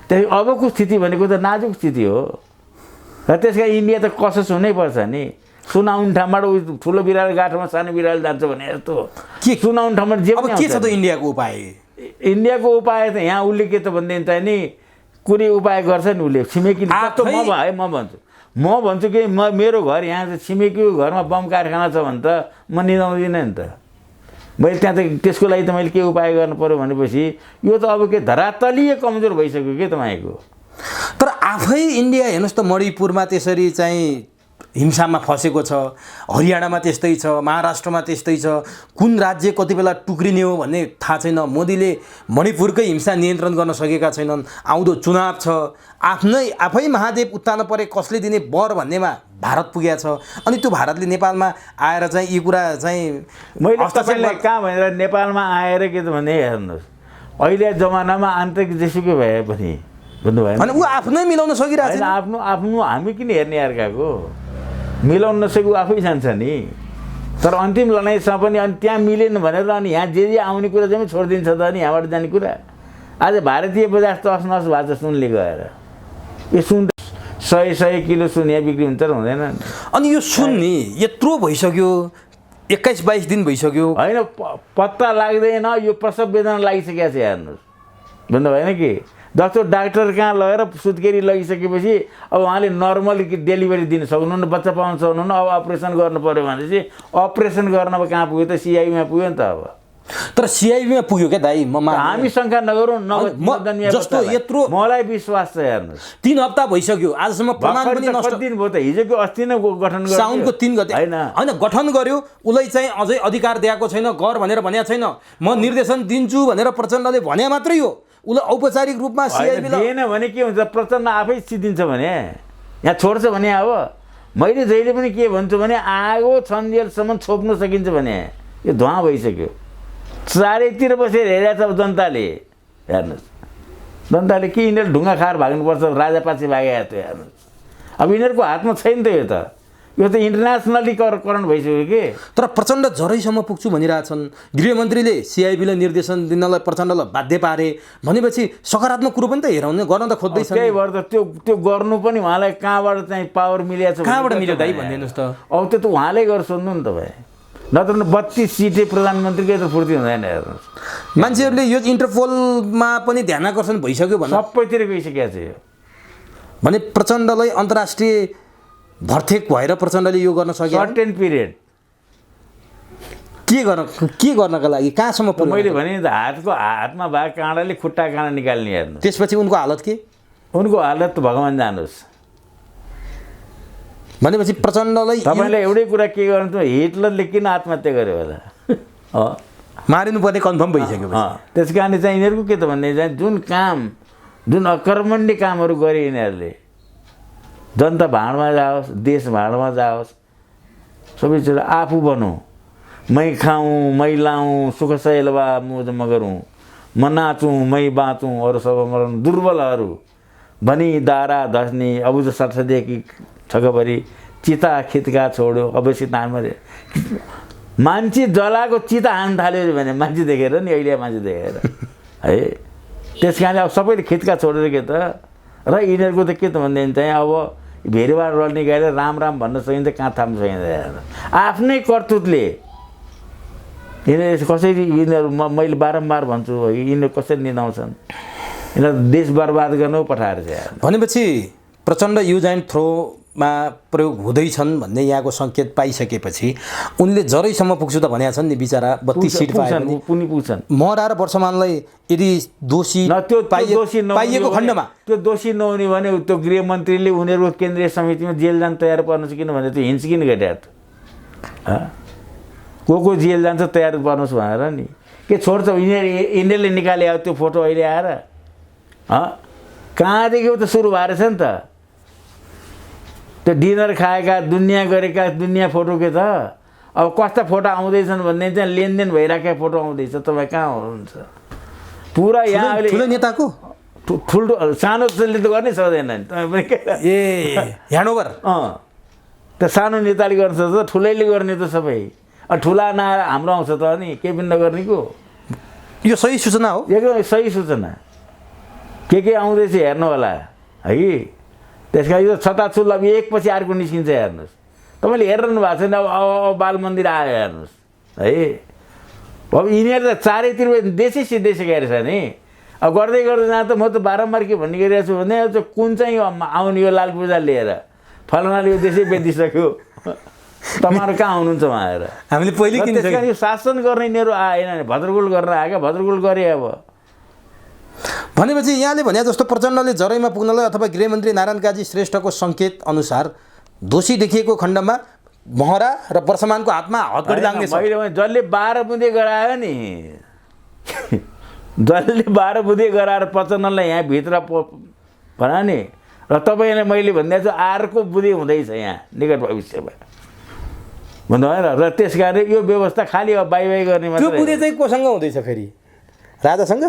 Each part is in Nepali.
त्यही अबको स्थिति भनेको त नाजुक स्थिति हो र त्यसका इन्डिया त कसोस हुनैपर्छ नि। सुनाउने ठाउँबाट ठुलो बिरालो गाँठमा सानो बिरालो जान्छ भने जस्तो के सुनाउने ठाउँबाट जे पनि के छ त इन्डियाको उपाय? इन्डियाको उपाय त यहाँ उसले के त भन्दैन त नि कुनै उपाय गर्छ नि उसले। छिमेकी म भन्छु कि मेरो घर यहाँ चाहिँ छिमेकीको घरमा बम कारखाना छ भने त म निदाउँदिनँ नि त। मैले त्यहाँ त त्यसको लागि त मैले के उपाय गर्नु पऱ्यो भनेपछि यो त अब के धरातलीय कमजोर भइसक्यो के तपाईँको। तर आफै इन्डिया हेर्नुहोस् त मणिपुरमा त्यसरी चाहिँ हिंसामा फसेको छ, हरियाणामा त्यस्तै छ, महाराष्ट्रमा त्यस्तै छ, कुन राज्य कति बेला टुक्रिने हो भन्ने थाहा छैन। मोदीले मणिपुरकै हिंसा नियन्त्रण गर्न सकेका छैनन्। आउँदो चुनाव छ, आफै महादेव उत्तानो परे कसले दिने बर भन्नेमा भारत पुगेको छ। अनि त्यो भारतले नेपालमा आएर चाहिँ यी कुरा चाहिँ मैले तपाईँलाई कहाँ भनेर नेपालमा आएर के त भने हेर्नुहोस् अहिले जमानामा आन्तरिक जेसुकै भए पनि भन्नु भएन अनि ऊ आफ्नै मिलाउन सकिरहेको छैन। आफ्नो हामी किन हेर्ने अर्काको मिलाउन नसकेको आफै जान्छ नि। तर अन्तिम लडाइँसँग पनि अनि त्यहाँ मिलेन भनेर अनि यहाँ जे आउने कुरा चाहिँ छोडिदिन्छ त अनि यहाँबाट जाने कुरा। आज भारतीय बजार तस नस भएको छ सुनले गएर। यो सुन 100 किलो सुन यहाँ बिक्री हुन्छ र हुँदैन। अनि यो सुन नि यत्रो भइसक्यो, 21-22 दिन भइसक्यो, होइन पत्ता लाग्दैन। यो प्रसव वेदना लागिसकेको छ हेर्नुहोस् भन्नु भएन कि डाक्टर कहाँ लगेर सुत्केरी लगिसकेपछि अब उहाँले नर्मल डेलिभरी दिन सक्नुहुन्न, बच्चा पाउन सक्नुहुन्न। अब अपरेसन गर्नु पऱ्यो भनेपछि अपरेसन गर्न अब कहाँ पुग्यो त? सिआइबीमा पुग्यो नि त। अब तर सिआइबीमा पुग्यो क्या दाइ। हामी शङ्का नगरौँ जस्तो यत्रो मलाई विश्वास छ हेर्नुहोस् 3 हप्ता भइसक्यो आजसम्म प्रमाण पनि नष्ट। दिन भयो त हिजोको अस्ति नै गठन गर्यो साउनको 3 गते होइन गठन गर्यो। उसलाई चाहिँ अझै अधिकार दिएको छैन, गर भनेर भनेको छैन। म निर्देशन दिन्छु भनेर प्रचण्डले भने मात्रै हो। उसले औपचारिक रूपमा सिआइबीलाई दिएन भने के हुन्छ? प्रचण्ड आफै सिद्धिन्छ भने यहाँ छोड्छ भने। अब मैले जहिले पनि के भन्छु भने आगो छन्जेलसम्म छोप्न सकिन्छ भने यो धुवा भइसक्यो। चारैतिर बसेर हेरेको छ जनताले। हेर्नुहोस् जनताले के यिनीहरू ढुङ्गा खाएर भाग्नुपर्छ राजा पछि भागेको थियो हेर्नुहोस्। अब यिनीहरूको हातमा छैन त यो त इन्टरनेसनलीकरण भइसक्यो कि। तर प्रचण्ड जरैसम्म पुग्छु भनिरहेछन्। गृहमन्त्रीले सिआइबीलाई निर्देशन दिनलाई प्रचण्डलाई बाध्य पारे भनेपछि सकारात्मक कुरो पनि त हेराउने गर्न त खोज्दैछ। त्यही भएर त त्यो गर्नु पनि उहाँलाई कहाँबाट चाहिँ पावर मिलेको छ, कहाँबाट मिल्यो दाइ भनिदिनुहोस् त। अब त्यो त उहाँले गरेर सोध्नु नि तपाईँ। नत्र 32 सिटे प्रधानमन्त्रीकै त फुर्ती हुँदैन हेर्नुहोस्। मान्छेहरूले यो इन्टरपोलमा पनि ध्यान आकर्षण भइसक्यो भने सबैतिर गइसकेको छ यो। भने प्रचण्डलाई अन्तर्राष्ट्रिय भर्तेक भएर प्रचण्डले यो गर्न सक्यो। सर्टेन पिरियड के गर्नका लागि कहाँसम्म पुग्यो? मैले भने त हातमा भएको काँडाले खुट्टा काँडा निकाल्ने हेर्नु। त्यसपछि उनको हालत के? उनको हालत त भगवान् जानोस्। भनेपछि प्रचण्डलाई तपाईँलाई एउटै कुरा के गर्नु त हिटलरले किन आत्महत्या गर्यो होला? मारिनुपर्ने कन्फर्म भइसक्यो। त्यस कारणले चाहिँ यिनीहरूको के त भन्ने चाहिँ जुन अकर्मण्य कामहरू गरे यिनीहरूले जनता भाँडमा जाओस्, देश भाँडमा जाओस्, सबै चिज आफू बनौँ, मै खाऊँ, मै लाऊँ, सुख सहेलवा मोज मगरौँ, म नाचौँ, मै बाँचौँ, अरू सब मरौँ, दुर्बलहरू भनी दारा धस्ने अबुझ सर्छदेखि ठगभरि चिता खितका छोड्यो अवश्य तानमरे। मान्छे जलाएको चिता हान्न थाल्यो भने मान्छे देखेर नि अहिले मान्छे देखेर है। त्यस कारणले अब सबैले खितका छोडेर के त र यिनीहरूको त के त भन्दैन चाहिँ अब भेरीबार रल्ने गएर राम भन्न सकिन्छ कहाँ थाम्न सकिन्छ। आफ्नै कर्तुतले यिनीहरू कसरी मैले बारम्बार भन्छु यिनीहरू कसरी निदाउँछन्। यिनीहरू देश बर्बाद गर्नु पठाएर चाहिँ भनेपछि प्रचण्ड युज एन्ड थ्रोमा प्रयोग हुँदैछन् भन्ने यहाँको सङ्केत पाइसकेपछि उनले जरैसम्म पुग्छु त भनेका छन् नि बिचरा 32 सिट पुग्छन्। महरा र वर्षमानलाई यदि दोषी पाइएको खण्डमा त्यो दोषी नहुने भने त्यो गृहमन्त्रीले उनीहरूको केन्द्रीय समितिमा जेल जान तयार पर्नु छ। किनभने त्यो हिंस किन गइरहेको को जेल जान्छ तयार पर्नुहोस् भनेर नि के छोड्छ। यिनीहरूले निकाले अब त्यो फोटो अहिले आएर कहाँदेखि त सुरु भएर छ नि त। त्यो डिनर खाएका दुनियाँ गरेका दुनियाँ फोटो के त अब कस्ता फोटो आउँदैछन् भन्ने चाहिँ लेनदेन भइरहेका फोटो आउँदैछ। तपाईँ कहाँ हुनुहुन्छ? पुरा यहाँ अहिले ठुलो नेताको ठुल्ठुलो सानोले त गर्नै सक्दैन नि तपाईँ पनि ह्यान्डओभर। त्यो सानो नेताले गर्छ त ठुलैले गर्ने त सबै। ठुला नआएर हाम्रो आउँछ त अनि केही पनि नगर्नेको। यो सही सूचना हो, एकदम सही सूचना। के आउँदैछ हेर्नु होला है कि। त्यस कारण यो छताछुल अब एकपछि अर्को निस्किन्छ हेर्नुहोस्। तपाईँले हेरिरहनु भएको छैन, अब बाल मन्दिर आयो हेर्नुहोस् है। अब यिनीहरू त चारैतिर देशै सिद्धिसकेको रहेछ नि। अब गर्दै गर्दै जाँदा त म त बारम्बार के भन्ने गरिरहेको छु भने कुन चाहिँ आउने यो लाल पूजा लिएर फलानाले यो देशै बेचिसक्यो, तपाईँहरू कहाँ हुनुहुन्छ भनेर हामीले पहिले किन त्यस कारण यो शासन गर्ने यिनीहरू आएन, भद्रगोल गरेर आयो क्या, भद्रगोल गरे। अब भनेपछि यहाँले भने जस्तो प्रचण्डले जरैमा पुग्नलाई अथवा गृहमन्त्री नारायण काजी श्रेष्ठको सङ्केत अनुसार दोषी देखिएको खण्डमा महरा र वर्षमानको हातमा हतकडी लाग्नेछ। मैले जसले 12 बुँदे गरायो नि, जसले 12 बुँदे गराएर प्रचण्डलाई यहाँ भित्र भन नि, र तपाईँले मैले भनिदिएको छु अर्को बुँदे हुँदैछ यहाँ निकट भविष्यमा भन्नु भएन। र त्यस कारण यो व्यवस्था खालि अब बाई गर्ने त्यो बुँदे चाहिँ कोसँग हुँदैछ फेरि? राजासँग?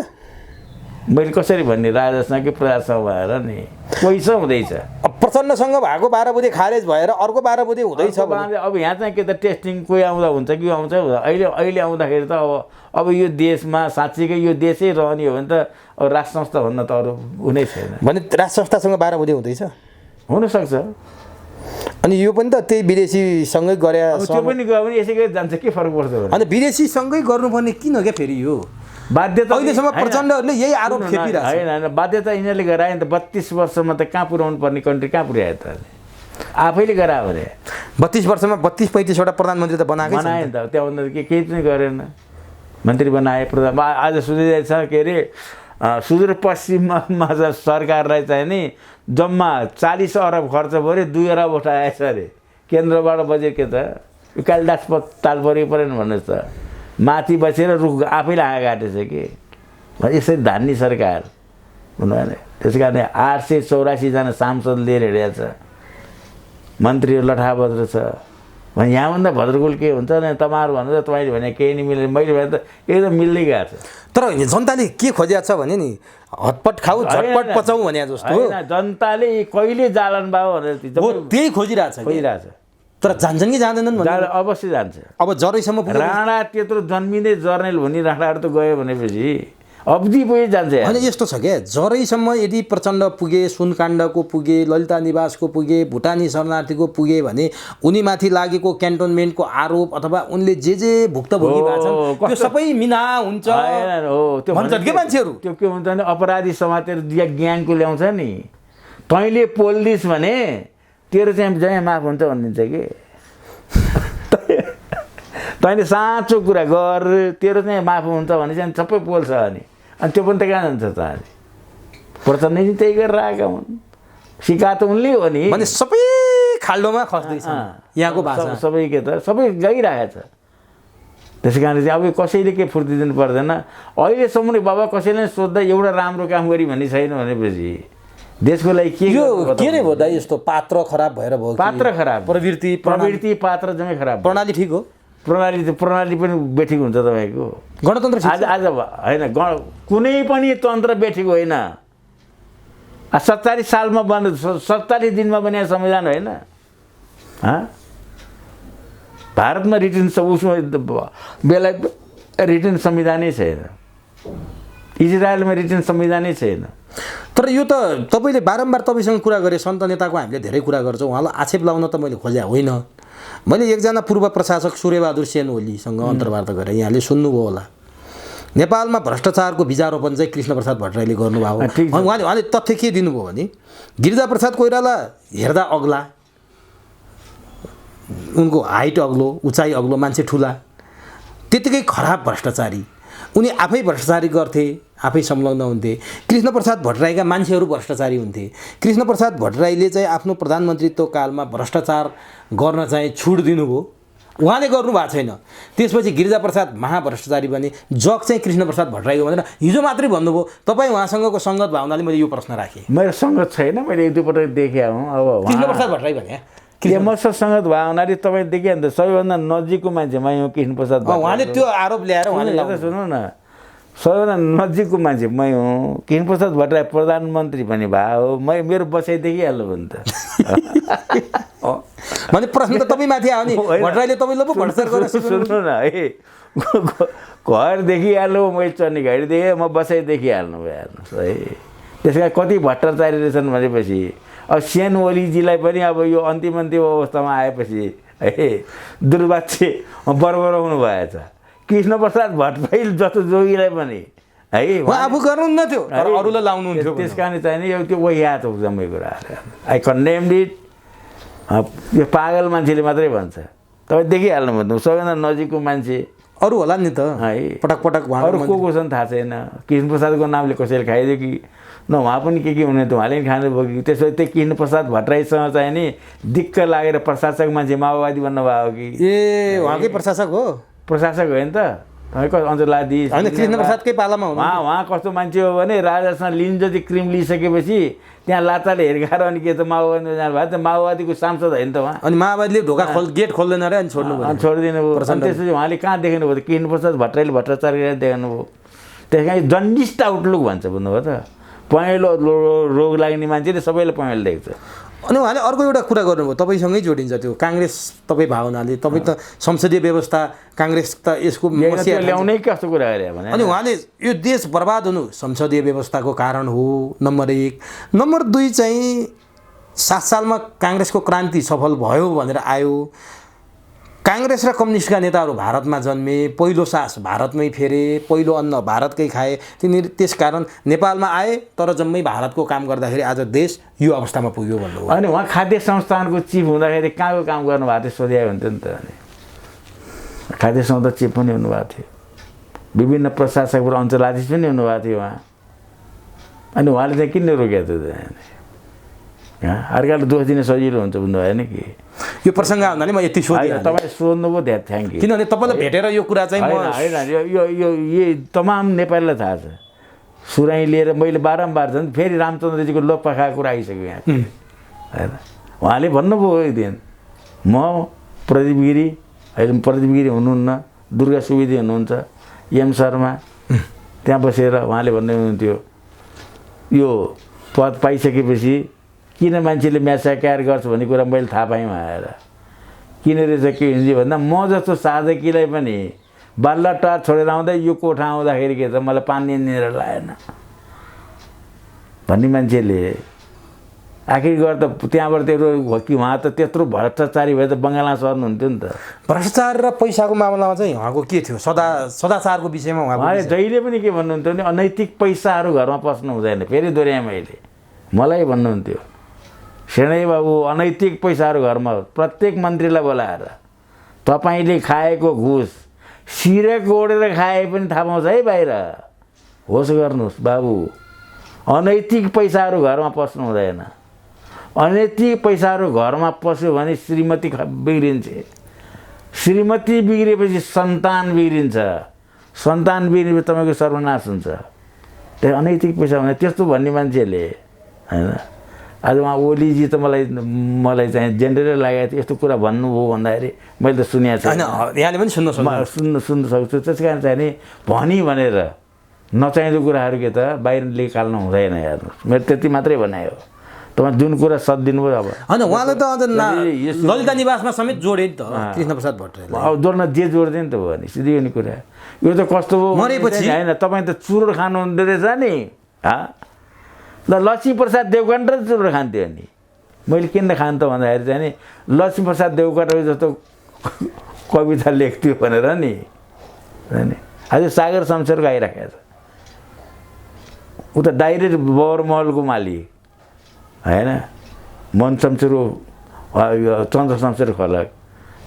मैले कसरी भन्ने, राजासँग कि प्रजासँग भएर नि कोहीसँग हुँदैछ। प्रचण्डसँग भएको 12 बुँदे खारेज भएर अर्को 12 बुँदे हुँदैछ। अब यहाँ चाहिँ के त टेस्टिङ कोही आउँदा हुन्छ कि आउँछ। अहिले आउँदाखेरि त अब यो देशमा साँच्चीकै यो देशै रहने हो भने त अब राष्ट्र संस्था भन्दा त अरू हुनै छैन। भने राष्ट्र संस्थासँग 12 बुँदे हुँदैछ हुनसक्छ। अनि यो पनि त त्यही विदेशीसँगै गरे, त्यो पनि गयो भने यसै गरी जान्छ, के फरक पर्छ? अनि विदेशीसँगै गर्नुपर्ने किन क्या फेरि? यो बाध्यता अहिलेसम्म प्रचण्डहरूले यही आरोप खेपिरहेको छ। होइन, बाध्यता यिनीहरूले गरायो नि त। 32 वर्षमा त कहाँ पुर्याउनु पर्ने कन्ट्री कहाँ पुर्यायो त? आफैले गरायो भने 32 वर्षमा 32-35वटा प्रधानमन्त्री त बनायो नि त। त्यहाँभन्दा केही पनि गरेन, मन्त्री बनाए, प्रधान। आज सुनिरहेछ के अरे सुदूरपश्चिममा सरकारलाई चाहिँ नि जम्मा 40 अरब खर्च पऱ्यो, 2 अरब उठाएछ अरे केन्द्रबाट बजेट। के त यो कालिदास ताल परेको परेन भन्नुहोस् त। माथि बसेर रुख आफैले आँखा काटेछ कि यसरी धान्ने सरकार भन्नु भएन। त्यस कारण 884 जना सांसद लिएर हिँडेको छ, मन्त्रीहरू लठाभद्र छ। भने यहाँभन्दा भद्रगोल के हुन्छ नि? तपाईँहरू भन्नु त तपाईँले भने केही नि मिलेन, मैले भने त एकदम मिल्दै गएको छ। तर जनताले के खोजिएको छ भने नि हतपट खाऊ झटपट पचाऊ भने जस्तो जनताले कहिले जालन बाबु भनेर त्यही खोजिरहेछ। तर जान्छन् कि जाँदैनन्? अवश्य जान्छ। अब जरैसम्म राणा त्यत्रो जन्मिँदै जर्नेल भन्ने राणाहरू त गयो भनेपछि अवधि पुगै जान्छ। होइन यस्तो छ क्या, जरैसम्म यदि प्रचण्ड पुगे, सुनकाण्डको पुगे, ललिता निवासको पुगे, भुटानी शरणार्थीको पुगे भने उनीमाथि लागेको क्यान्टोनमेन्टको आरोप अथवा उनले जे भुक्तभोगी भएको छन् त्यो सबै मिना हुन्छ भन्छन् के मान्छेहरू। त्यो के हुन्छ भने अपराधी समातेर ग्याङको ल्याउँछ नि, तैँले पोल्दिस् भने तेरो चाहिँ जहाँ माफ हुन्छ भनिदिन्छ कि। तैँले साँचो कुरा गर, तेरो चाहिँ माफ हुन्छ भने चाहिँ सबै पोल्छ। अनि त्यो पनि त कहाँ जान्छ त? अनि प्रचण्डले नि त्यही गरेर आएका हुन्, सिका त उनले हो नि। भने सबै खाल्डोमा खस्दैछ यहाँको भाषा, सबै के त सबै गइरहेछ। त्यस कारण चाहिँ अब कसैले के फुर्ती दिनु पर्दैन। अहिलेसम्म बाबा कसैले सोद्धा एउटा राम्रो काम गरी भन्ने छैन भनेपछि देशको लागि के नै भयो दाइ? यस्तो पात्र खराब भएर भयो? पात्र खराब, प्रवृत्ति पात्र जम्मै खराब। प्रणाली ठिक हो? प्रणाली पनि बेठिक हुन्छ तपाईँको। गणतन्त्र आज होइन, कुनै पनि तन्त्र बेठिक होइन। 47 सालमा 47 दिनमा बनेको संविधान होइन। भारतमा रिटन उसमा बेला रिटन संविधानै छैन, इजरायलमा रिटन संविधानै छैन। तर यो त तपाईँले बारम्बार तपाईँसँग कुरा गरेँ, सन्त नेताको हामीले धेरै कुरा गर्छौँ, उहाँलाई आक्षेप लाउन त मैले खोजे होइन। मैले एकजना पूर्व प्रशासक सूर्यबहादुर सेन ओलीसँग अन्तर्वार्ता गरेँ, यहाँले सुन्नुभयो होला। नेपालमा भ्रष्टाचारको बीजारोपण चाहिँ कृष्णप्रसाद भट्टराईले गर्नुभयो। उहाँले तथ्य के दिनुभयो भने गिरिजाप्रसाद कोइराला हेर्दा अग्ला, उनको हाइट अग्लो, उचाइ अग्लो, मान्छे ठुला, त्यतिकै खराब भ्रष्टाचारी। उनी आफै भ्रष्टाचारी गर्थे, आफै संलग्न हुन्थे। कृष्णप्रसाद भट्टराईका मान्छेहरू भ्रष्टाचारी हुन्थे। कृष्णप्रसाद भट्टराईले चाहिँ आफ्नो प्रधानमन्त्रीत्व कालमा भ्रष्टाचार गर्न चाहिँ छुट दिनुभयो, उहाँले गर्नुभएको छैन। त्यसपछि गिरिजाप्रसाद महाभ्रष्टाचारी बने। जग चाहिँ कृष्णप्रसाद भट्टराईको भनेर हिजो मात्रै भन्नुभयो। तपाईँ उहाँसँगको सङ्गत भावनाले मैले यो प्रश्न राखेँ। मेरो सङ्गत छैन, मैले एक दुईपल्ट देखेँ हूँ। अब कृष्णप्रसाद भट्टराई भने मसँग सङ्गत भावनाले तपाईँ देखियो नि त, सबैभन्दा नजिकको मान्छे मै हो कृष्णप्रसाद। उहाँले त्यो आरोप ल्याएर उहाँले सुन्नु न, सबैभन्दा नजिकको मान्छे मै हुँ। कृष्णप्रसाद भट्टराई प्रधानमन्त्री पनि भयो, मेरो बसाइ देखिहाल्नु भने त। भने प्रश्न त तपाईँ माथि आयो नि, भट्टराईले तपाईँले पो भ्रष्टाचार गरेर। सुन्नु न है, घर देखिहाल्नु, मैले चढ्ने गाडी देखेँ, म बसाइ देखिहाल्नु भयो हेर्नुहोस् है। त्यसका कति भ्रष्टाचारी रहेछन् भनेपछि अब सेन ओलीजीलाई पनि अब यो अन्तिम अवस्थामा आएपछि है दुर्भाग्य बरबराउनु भएछ। कृष्णप्रसाद भट्टराई जस्तो जोगीलाई पनि है उहाँ आफू गर्नुहुन्न थियो तर अरूलाई लाउनुहुन्थ्यो। त्यस कारण चाहिँ नि यो त्यो वहियात हो जम्मै कुराहरू। I condemned it. यो पागल मान्छेले मात्रै भन्छ। तपाईँ देखिहाल्नु भन्नु सबैभन्दा नजिकको मान्छे अरू होला नि त है पटक पटक अरू को छन् थाहा छैन। कृष्णप्रसादको नामले कसैले खाइदियो कि न उहाँ पनि के हुने त उहाँले पनि खानुभयो कि त्यसपछि त्यो कृष्णप्रसाद भट्टराईसँग चाहिँ नि दिक्क लागेर प्रशासक मान्छे माओवादी बन्नुभयो कि ए उहाँकै प्रशासक हो? प्रशासक होइन त तपाईँको अञ्चलाधीश होइन कृष्णप्रसादकै पालामा हुनु। उहाँ कस्तो मान्छे हो भने राजासँग लिन जति क्रिम लिइसकेपछि त्यहाँ लाचाले हिर्काएर अनि के त माओवादी जानुभयो त माओवादीको सांसद होइन त उहाँ। अनि माओवादीले गेट खोल्दैन अरे अनि छोड्नु भयो। छोडिदिनु भयो। अनि त्यसपछि उहाँले कहाँ देख्नुभयो त कृष्णप्रसाद भट्टराईले भ्रष्टाचार गरेर देख्नुभयो। त्यस कारण जन्डिस्ट आउटलुक भन्छ बुझ्नुभयो त। पहेँलो रोग लाग्ने मान्छेले सबैले पहेँलो देख्छ। अनि उहाँले अर्को एउटा कुरा गर्नुभयो तपाईँसँगै जोडिन्छ त्यो काङ्ग्रेस तपाईँ भावनाले तपाईँ त संसदीय व्यवस्था काङ्ग्रेस त यसको ल्याउनै कस्तो कुरा गरे भने अनि उहाँले यो देश बर्बाद हुनु संसदीय व्यवस्थाको कारण हो नम्बर 1। नम्बर 2 चाहिँ 7 सालमा काङ्ग्रेसको क्रान्ति सफल भयो भनेर आयो। काङ्ग्रेस र कम्युनिस्टका नेताहरू भारतमा जन्मे, पहिलो सास भारतमै फेरे, पहिलो अन्न भारतकै खाए। तिनीहरू त्यसकारण नेपालमा आए तर जम्मै भारतको काम गर्दाखेरि आज देश यो अवस्थामा पुग्यो भन्नु। अनि उहाँ खाद्य संस्थानको चिफ हुँदाखेरि कहाँको काम गर्नुभएको थियो सोध्या हुन्थ्यो नि त। अनि खाद्य संस्था चिफ पनि हुनुभएको थियो, विभिन्न प्रशासकहरू अञ्चलाधीश पनि हुनुभएको थियो उहाँ। अनि उहाँले चाहिँ किन रोकेको थियो अर्काले दोष दिन सजिलो हुन्छ बुझ्नु भएन कि यो प्रसङ्ग आउँदा म यति सोधेँ। तपाईँले सोध्नुभयो धेरै थ्याङ्क यू। किनभने तपाईँलाई भेटेर यो कुरा चाहिँ यो तमाम नेपालीलाई थाहा छ। सुराई लिएर मैले बारम्बार झन् फेरि रामचन्द्रजीको लोकपाखाको कुरा आइसक्यो यहाँ होइन। उहाँले भन्नुभयो एक दिन म प्रदीप गिरी अहिले प्रदीप गिरी हुनुहुन्न, दुर्गा सुवेदी हुनुहुन्छ, एम शर्मा त्यहाँ बसेर उहाँले भन्दै हुनुहुन्थ्यो यो पद पाइसकेपछि किन मान्छेले म्यासाकार गर्छ भन्ने कुरा मैले थाहा पाएँ आएर। किन रहेछ के हुन्छ भन्दा म जस्तो साधकीलाई पनि बाल्लाटार छोडेर आउँदा यो कोठा आउँदाखेरि के त मलाई पानी निर लागेन भन्ने मान्छेले आखिर गएर त त्यहाँबाट त्यो कि उहाँ त त्यत्रो भ्रष्टाचारी भए त बङ्गालमा सर्नुहुन्थ्यो नि त। भ्रष्टाचार र पैसाको मामलामा चाहिँ उहाँको के थियो सदाचारको विषयमा उहाँले जहिले पनि के भन्नुहुन्थ्यो भने अनैतिक पैसाहरू घरमा पस्नु हुँदैन। फेरि दोहोऱ्याएँ मैले, मलाई भन्नुहुन्थ्यो सेनै बाबु अनैतिक पैसाहरू घरमा प्रत्येक मन्त्रीलाई बोलाएर तपाईँले खाएको घुस सिरक ओढेर खाए पनि थाहा पाउँछ है बाहिर। होस् गर्नुहोस् बाबु, अनैतिक पैसाहरू घरमा पस्नु हुँदैन। अनैतिक पैसाहरू घरमा पस्यो भने श्रीमती बिग्रिन्छ, श्रीमती बिग्रिएपछि सन्तान बिग्रिन्छ, सन्तान बिग्रिएपछि तपाईँको सर्वनाश हुन्छ। त्यही अनैतिक पैसा भने त्यस्तो भन्ने मान्छेले होइन। आज उहाँ ओलीजी त मलाई चाहिँ जेनरल लागेको थियो यस्तो कुरा भन्नुभयो भन्दाखेरि मैले त सुनेको छु। यहाँले पनि सुन्न सक्छु। त्यस कारण चाहिँ नि भनी भनेर नचाहिँदो कुराहरू के त बाहिर निकाल्नु हुँदैन हेर्नुहोस्। मेरो त्यति मात्रै भनाइ हो। तपाईँ जुन कुरा सदिनु भयो अब होइन उहाँले त अझ ललिता निवासमा समेत जोडे नि त कृष्णप्रसाद भट्टराईले। अब जोड्न जे जोड्दैन त भयो नि सिधै नि कुरा। यो त कस्तो हो मरेपछि होइन तपाईँ त चुरोट खानु हुँदो रहेछ नि ल लक्ष्मीप्रसाद देवकोटा र चुरोट खान्थ्यो नि। मैले किन खान्थेँ भन्दाखेरि चाहिँ नि लक्ष्मीप्रसाद देवकोटा जस्तो कविता लेख्थ्यो भनेर नि होइन। आज सागर शमशेरको आइराखेको छ। उता डाइरेक्ट बरमहलको मालिक होइन मन शमशेर चन्द्र शमशेर खलक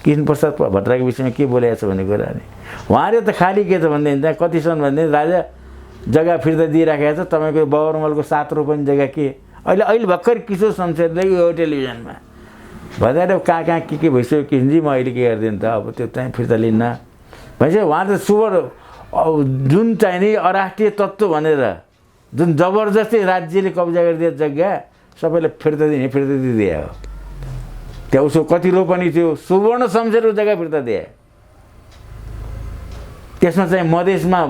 कृष्णप्रसाद भट्टराईको विषयमा के बोलेको छ भन्ने कुरा नि। उहाँले त खालि के छ भनेदेखि त्यहाँ कति छन् भनेदेखि राजा जग्गा फिर्ता दिइराखेको छ तपाईँको बरमहलको 7 रोपनी जग्गा के अहिले भर्खर किशोर शमशेरले यो टेलिभिजनमा भन्दाखेरि कहाँ कहाँ के भइसक्यो किनजी म अहिले के गरिदिनु त अब त्यो चाहिँ फिर्ता लिन्न भन्छ। उहाँ त सुवर जुन चाहिँ नि अराष्ट्रिय तत्त्व भनेर जुन जबरजस्ती राज्यले कब्जा गरिदिएको जग्गा सबैले फिर्ता दिदिए हो। त्यहाँ उसको कति रोपनी थियो सुवर्ण शमशेरको जग्गा फिर्ता दिए। त्यसमा चाहिँ मधेसमा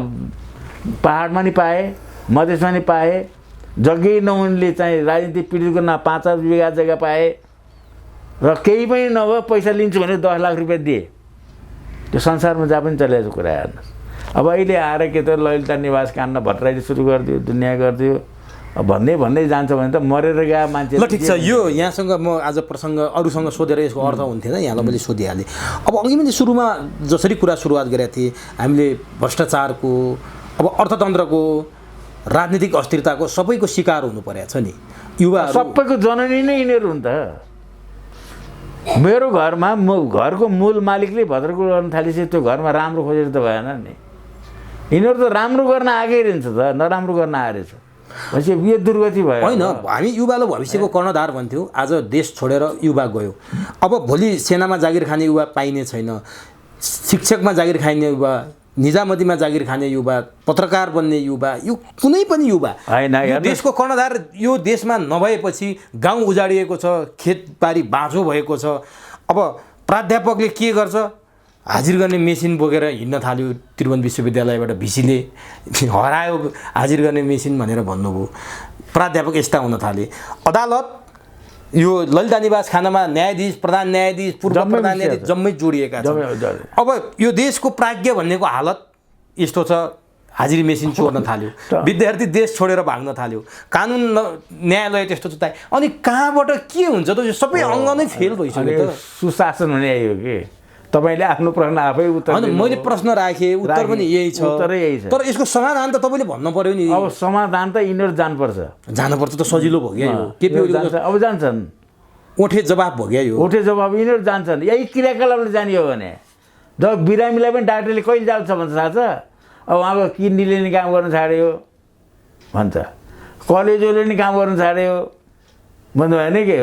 पहाडमा नि पाए, मधेसमा नि पाए, जग्गै नहुनेले चाहिँ राजनीतिक पीडितको नाम 5 बिघा जग्गा पाए र केही पनि नभए पैसा लिन्छु भने 10 लाख रुपियाँ दिए। त्यो संसारमा जहाँ पनि चलेको कुरा हेर्नुहोस्। अब अहिले आएर के त ललिता निवास कान्न भट्टराईले सुरु गरिदियो, दुनियाँ गरिदियो। भन्दै जान्छ भने त मरेर गए मान्छे। ल ठिक छ, यो यहाँसँग म आज प्रसङ्ग अरूसँग सोधेर यसको अर्थ हुन्थेन, यहाँलाई मैले सोधिहालेँ। अब अघि मैले सुरुमा जसरी कुरा सुरुवात गरेका थिएँ, हामीले भ्रष्टाचारको, अब अर्थतन्त्रको, राजनीतिक अस्थिरताको सबैको शिकार हुनु परेको छ नि युवाहरू। सबैको जननी नै यिनीहरू हुन् त। मेरो घरमा घरको मूल मालिकले भद्रकुल गर्न थालेपछि त्यो घरमा राम्रो खोजेर त भएन नि। यिनीहरू त राम्रो गर्न आएकै रहन्छ त, नराम्रो गर्न आएछ। भनेपछि यो दुर्गति भयो। होइन, हामी युवालाई भविष्यको कर्णधार भन्थ्यौँ, आज देश छोडेर युवा गयो। अब भोलि सेनामा जागिर खाने युवा पाइने छैन, शिक्षकमा जागिर खाने युवा, निजामतीमा जागिर खाने युवा, पत्रकार बन्ने युवा, यो कुनै पनि युवा होइन। देशको कर्णधार यो देशमा नभएपछि गाउँ उजाडिएको छ, खेतबारी बाँझो भएको छ। अब प्राध्यापकले के गर्छ? हाजिर गर्ने मेसिन बोकेर हिँड्न थाल्यो। त्रिभुवन विश्वविद्यालयबाट भिसीले हरायो हाजिर गर्ने मेसिन भनेर भन्नुभयो। प्राध्यापक यस्ता हुन थाले। अदालत, यो ललिता निवास खानामा न्यायाधीश, प्रधान न्यायाधीश, पूर्व प्रधान न्यायाधीश जम्मै जोडिएका छन्। अब यो देशको प्राज्ञ भन्नेको हालत यस्तो छ, हाजिरी मेसिन चोर्न थाल्यो, विद्यार्थी देश छोडेर भाग्न थाल्यो, कानुन न्यायालय त्यस्तो छ। अनि कहाँबाट के हुन्छ त? यो सबै अङ्ग नै फेल भइसक्यो त। सुशासन हुने यही हो कि तपाईँले आफ्नो प्रश्न आफै उत्तर होइन, मैले प्रश्न राखेँ, उत्तर पनि यही छ, उत्तरै यही छ। तर यसको समाधान त तपाईँले भन्नु पर्यो नि। अब समाधान त यिनीहरू जानुपर्छ त, सजिलो भयो क्या यो। के अब जान्छन्, ओठे जवाब भयो क्या यो। ओठे जवाब यिनीहरू जान्छन्। यही क्रियाकलापले जाने हो भने जब बिरामीलाई पनि डाक्टरले कहिले जान्छ भन्छ थाहा छ? अब उहाँको किडनीले नि काम गर्न छाड्यो भन्छ, कलेजोले नि काम गर्न छाड्यो भन्नु भएन कि,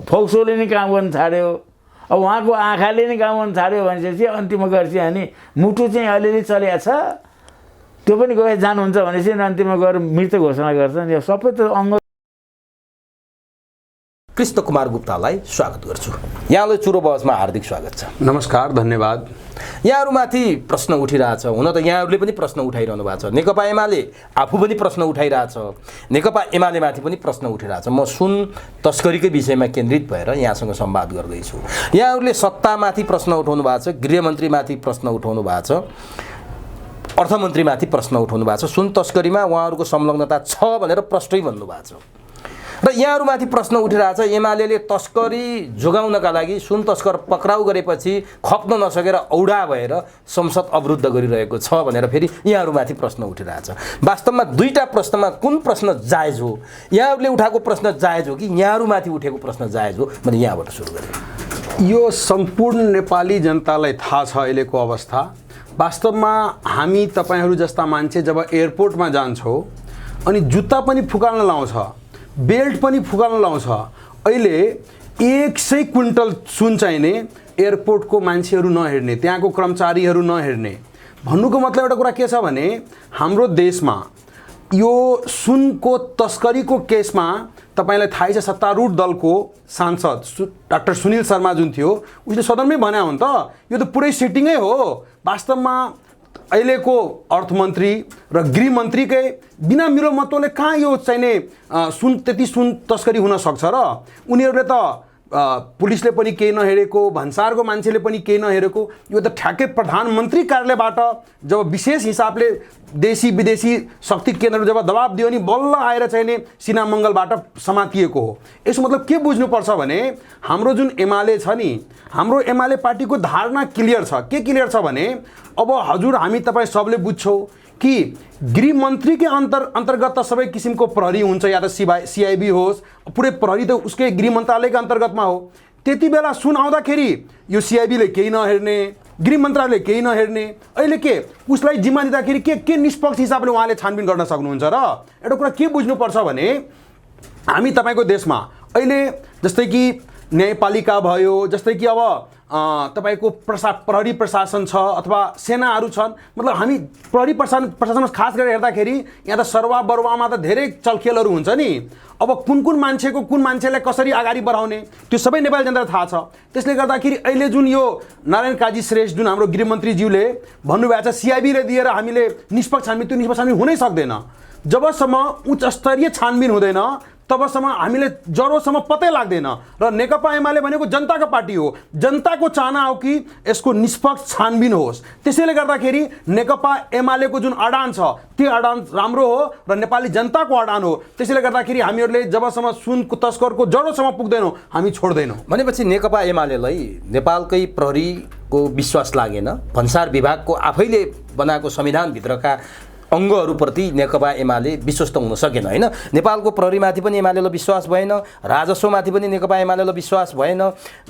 फोक्सोले नि काम गर्न छाड्यो, अब उहाँको आँखाले नै काम गर्न छाड्यो भनेपछि अन्तिममा गएपछि अनि मुटु चाहिँ अलिअलि चलेको छ, त्यो पनि गएर जानुहुन्छ भनेपछि अन्तिममा गएर मृत्यु घोषणा गर्छन्। यो सबै त अङ्ग। कृष्ण कुमार गुप्तालाई स्वागत गर्छु। यहाँलाई चुरो बहसमा हार्दिक स्वागत छ। नमस्कार, धन्यवाद। यहाँहरूमाथि प्रश्न उठिरहेछ, हुन त यहाँहरूले पनि प्रश्न उठाइरहनु भएको छ। नेकपा एमाले आफू पनि प्रश्न उठाइरहेछ, नेकपा एमालेमाथि पनि प्रश्न उठिरहेछ। म सुन तस्करीकै विषयमा केन्द्रित भएर यहाँसँग संवाद गर्दैछु। यहाँहरूले सत्तामाथि प्रश्न उठाउनु भएको छ, गृहमन्त्रीमाथि प्रश्न उठाउनु भएको छ, अर्थमन्त्रीमाथि प्रश्न उठाउनु भएको छ। सुन तस्करीमा उहाँहरूको संलग्नता छ भनेर प्रष्टै भन्नुभएको छ। र यहाँहरूमाथि प्रश्न उठिरहेछ, एमाले तस्करी जोगाउनका लागि सुन तस्कर पक्राउ गरेपछि खप्न नसकेर औडा भएर संसद अवरुद्ध गरिरहेको छ भनेर फेरि यहाँहरूमाथि प्रश्न उठिरहेछ। वास्तवमा दुईटा प्रश्नमा कुन प्रश्न जायज हो? यहाँहरूले उठाएको प्रश्न जायज हो कि यहाँहरूमाथि उठेको प्रश्न जायज हो? मैले यहाँबाट सुरु गरेँ। यो सम्पूर्ण नेपाली जनतालाई थाहा छ अहिलेको अवस्था। वास्तवमा हामी तपाईहरू जस्ता मान्छे जब एयरपोर्टमा जान्छौँ अनि जुत्ता पनि फुकाल्न लाउँछ, बेल्ट पनि फुकाल्न लाउँछ, अहिले 100 क्विन्टल सुन चाहिने एयरपोर्टको मान्छेहरू नहेर्ने, त्यहाँको कर्मचारीहरू नहेर्ने। भन्नुको मतलब एउटा कुरा के छ भने हाम्रो देशमा यो सुनको तस्करीको केसमा तपाईलाई थाहै छ, सत्तारूढ दलको सांसद डाक्टर सुनिल शर्मा जुन थियो, उसले सदनमै भने हो नि त, यो त पुरै सेटिङै हो। वास्तवमा अहिलेको अर्थमन्त्री र गृहमन्त्रीकै बिना मिलोमतोले कहाँ यो चाहिने त्यति सुन तस्करी हुन सक्छ र? उनीहरूले त पुलिसले पनि केही नहेरेको, भन्सारको मान्छेले पनि केही नहेरेको, यो त ठ्याक्कै प्रधानमन्त्री कार्यालयबाट जब विशेष हिसाबले देशी विदेशी शक्ति केन्द्रले जब दबाब दियो नि बल्ल आएर चाहिने सिना मङ्गलबाट समातिएको हो। यसको मतलब के बुझ्नुपर्छ भने हाम्रो जुन एमाले छ नि, हाम्रो एमाले पार्टीको धारणा क्लियर छ। के क्लियर छ भने अब हजुर हामी तपाईँ सबले बुझ्छौँ कि गृहमन्त्रीकै अन्तर्गत त सबै किसिमको प्रहरी हुन्छ, या त सिआइबी होस्, पुरै प्रहरी त उसकै गृह मन्त्रालयको अन्तर्गतमा हो। त्यति बेला सुन आउँदाखेरि यो सिआइबीले केही नहेर्ने, गृह मन्त्रालयले केही नहेर्ने, अहिले के उसलाई जिम्मा दिँदाखेरि के निष्पक्ष हिसाबले उहाँले छानबिन गर्न सक्नुहुन्छ र? एउटा कुरा के बुझ्नुपर्छ भने हामी तपाईँको देशमा अहिले जस्तै कि न्यायपालिका भयो, जस्तै कि अब तपाईको प्रहरी प्रशासन छ अथवा सेनाहरू छन्, मतलब हामी प्रहरी प्रशासनमा खास गरेर हेर्दाखेरि यहाँ त सरवा बरुवामा त धेरै चलखेलहरू हुन्छ नि। अब कुन मान्छेलाई कसरी अगाडि बढाउने त्यो सबै नेपाली जनतालाई थाहा छ। त्यसले गर्दाखेरि अहिले जुन यो नारायण काजी श्रेष्ठ जुन हाम्रो गृहमन्त्रीज्यूले भन्नुभएको छ सिआइबीले दिएर हामीले निष्पक्ष छानबिन, त्यो निष्पक्ष छानबिन हुनै सक्दैन। जबसम्म उच्च स्तरीय छानबिन हुँदैन तबसम्म हामीले जरोसम्म पत्तै लाग्दैन र नेकपा एमाले भनेको जनताको पार्टी हो। जनताको चाहना हो कि यसको निष्पक्ष छानबिन होस्। त्यसैले गर्दाखेरि नेकपा एमालेको जुन अडान छ त्यो अडान राम्रो हो र नेपाली जनताको अडान हो। त्यसैले गर्दाखेरि हामीहरूले जबसम्म सुनको तस्करको जरोसम्म पुग्दैनौँ हामी छोड्दैनौँ। भनेपछि नेकपा एमालेलाई नेपालकै प्रहरीको विश्वास लागेन, भन्सार विभागको आफैले बनाएको संविधानभित्रका अङ्गहरूप्रति नेकपा एमाले विश्वस्त हुन सकेन होइन। नेपालको प्रहरीमाथि पनि एमालेलाई विश्वास भएन, राजस्वमाथि पनि नेकपा एमालेलाई विश्वास भएन,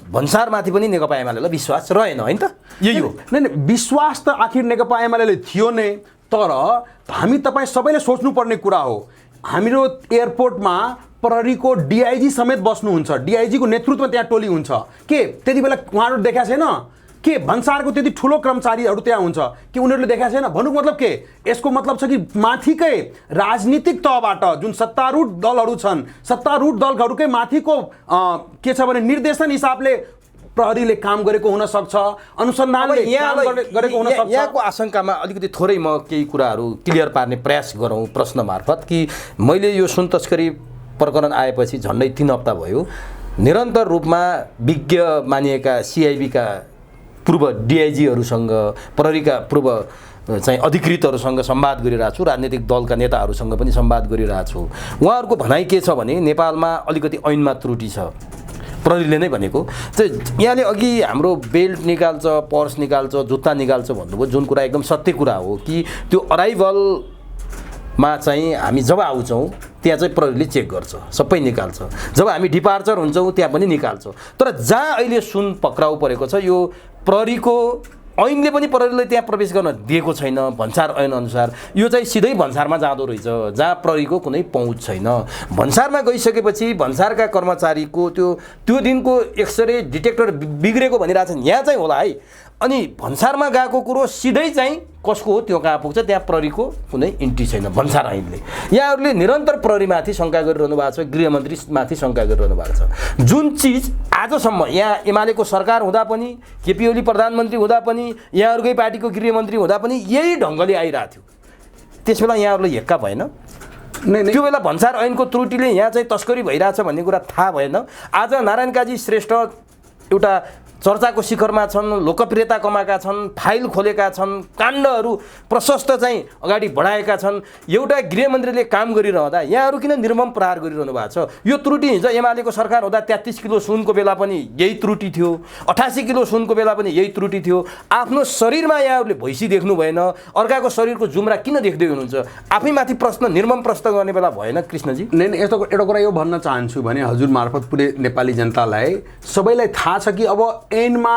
भन्सारमाथि पनि नेकपा एमालेलाई विश्वास रहेन होइन त। यही हो। नै विश्वास त आखिर नेकपा एमाले थियो नै, तर हामी तपाईँ सबैले सोच्नुपर्ने कुरा हो हाम्रो एयरपोर्टमा प्रहरीको डिआइजी समेत बस्नुहुन्छ, डिआइजीको नेतृत्वमा त्यहाँ टोली हुन्छ के त्यति बेला उहाँहरू देखाएको छैन के भन्सारको त्यति ठुलो कर्मचारीहरू त्यहाँ हुन्छ कि उनीहरूले देखाएको छैन? भन्नुको मतलब के? यसको मतलब छ कि माथिकै राजनीतिक तहबाट जुन सत्तारूढ दलहरू छन्, सत्तारूढ दलहरूकै माथिको के छ भने निर्देशन हिसाबले प्रहरीले काम गरेको हुन सक्छ, अनुसन्धानले काम गरेको हुन सक्छ। यहाँको आशंकामा अलिकति थोरै म केही कुराहरू क्लियर पार्ने प्रयास गरौँ प्रश्न मार्फत कि मैले यो सुन तस्करी प्रकरण आएपछि झन्डै 3 हप्ता भयो निरन्तर रूपमा विज्ञ मानिएका सिआइबीका पूर्व डिआइजीहरूसँग, प्रहरीका पूर्व चाहिँ अधिकृतहरूसँग संवाद गरिरहेको छु, राजनीतिक दलका नेताहरूसँग पनि संवाद गरिरहेको छु। उहाँहरूको भनाइ के छ भने नेपालमा अलिकति ऐनमा त्रुटि छ, प्रहरीले नै भनेको। यहाँले अघि हाम्रो बेल्ट निकाल्छ, पर्स निकाल्छ, जुत्ता निकाल्छ भन्नुभयो, जुन कुरा एकदम सत्य कुरा हो कि त्यो अराइभलमा चाहिँ हामी जब आउँछौँ त्यहाँ चाहिँ प्रहरीले चेक गर्छ, सबै निकाल्छ। जब हामी डिपार्चर हुन्छौँ त्यहाँ पनि निकाल्छ। तर जहाँ अहिले सुन पक्राउ परेको छ यो प्रहरीको ऐनले पनि प्रहरीले त्यहाँ प्रवेश गर्न दिएको छैन भन्सार ऐन अनुसार। यो चाहिँ सिधै भन्सारमा जाँदो रहेछ जहाँ प्रहरीको कुनै पहुँच छैन। भन्सारमा गइसकेपछि भन्सारका कर्मचारीको त्यो दिनको एक्सरे डिटेक्टर बिग्रेको भनिरहेछन्, यहाँ चाहिँ होला है। अनि भन्सारमा गएको कुरो सिधै चाहिँ कसको हो त्यो कहाँ पुग्छ, त्यहाँ प्रहरीको कुनै इन्ट्री छैन भन्सार ऐनले। यहाँहरूले निरन्तर प्रहरीमाथि शङ्का गरिरहनु भएको छ, गृहमन्त्रीमाथि शङ्का गरिरहनु भएको छ। जुन चिज आजसम्म यहाँ एमालेको सरकार हुँदा पनि, केपी ओली प्रधानमन्त्री हुँदा पनि, यहाँहरूकै पार्टीको गृहमन्त्री हुँदा पनि यही ढङ्गले आइरहेको थियो, त्यसबेला यहाँहरूले हेक्का भएन? त्यो बेला भन्सार ऐनको त्रुटिले यहाँ चाहिँ तस्करी भइरहेछ भन्ने कुरा थाहा भएन? आज नारायण काजी श्रेष्ठ एउटा चर्चाको शिखरमा छन्, लोकप्रियता कमाएका छन्, फाइल खोलेका छन्, काण्डहरू प्रशस्त चाहिँ अगाडि बढाएका छन्। एउटा गृहमन्त्रीले काम गरिरहँदा यहाँहरू किन निर्मम प्रहार गरिरहनु भएको छ? यो त्रुटि हिजो एमालेको सरकार हुँदा 33 किलो सुनको बेला पनि यही त्रुटि थियो, 88 किलो सुनको बेला पनि यही त्रुटि थियो। आफ्नो शरीरमा यहाँहरूले भैँसी देख्नु भएन, अर्काको शरीरको जुम्रा किन देख्दै हुनुहुन्छ? आफैमाथि प्रश्न, निर्मम प्रश्न गर्ने बेला भएन कृष्णजी? नै यस्तो एउटा कुरा यो भन्न चाहन्छु भने हजुर मार्फत पुरै नेपाली जनतालाई सबैलाई थाहा छ कि अब ऐनमा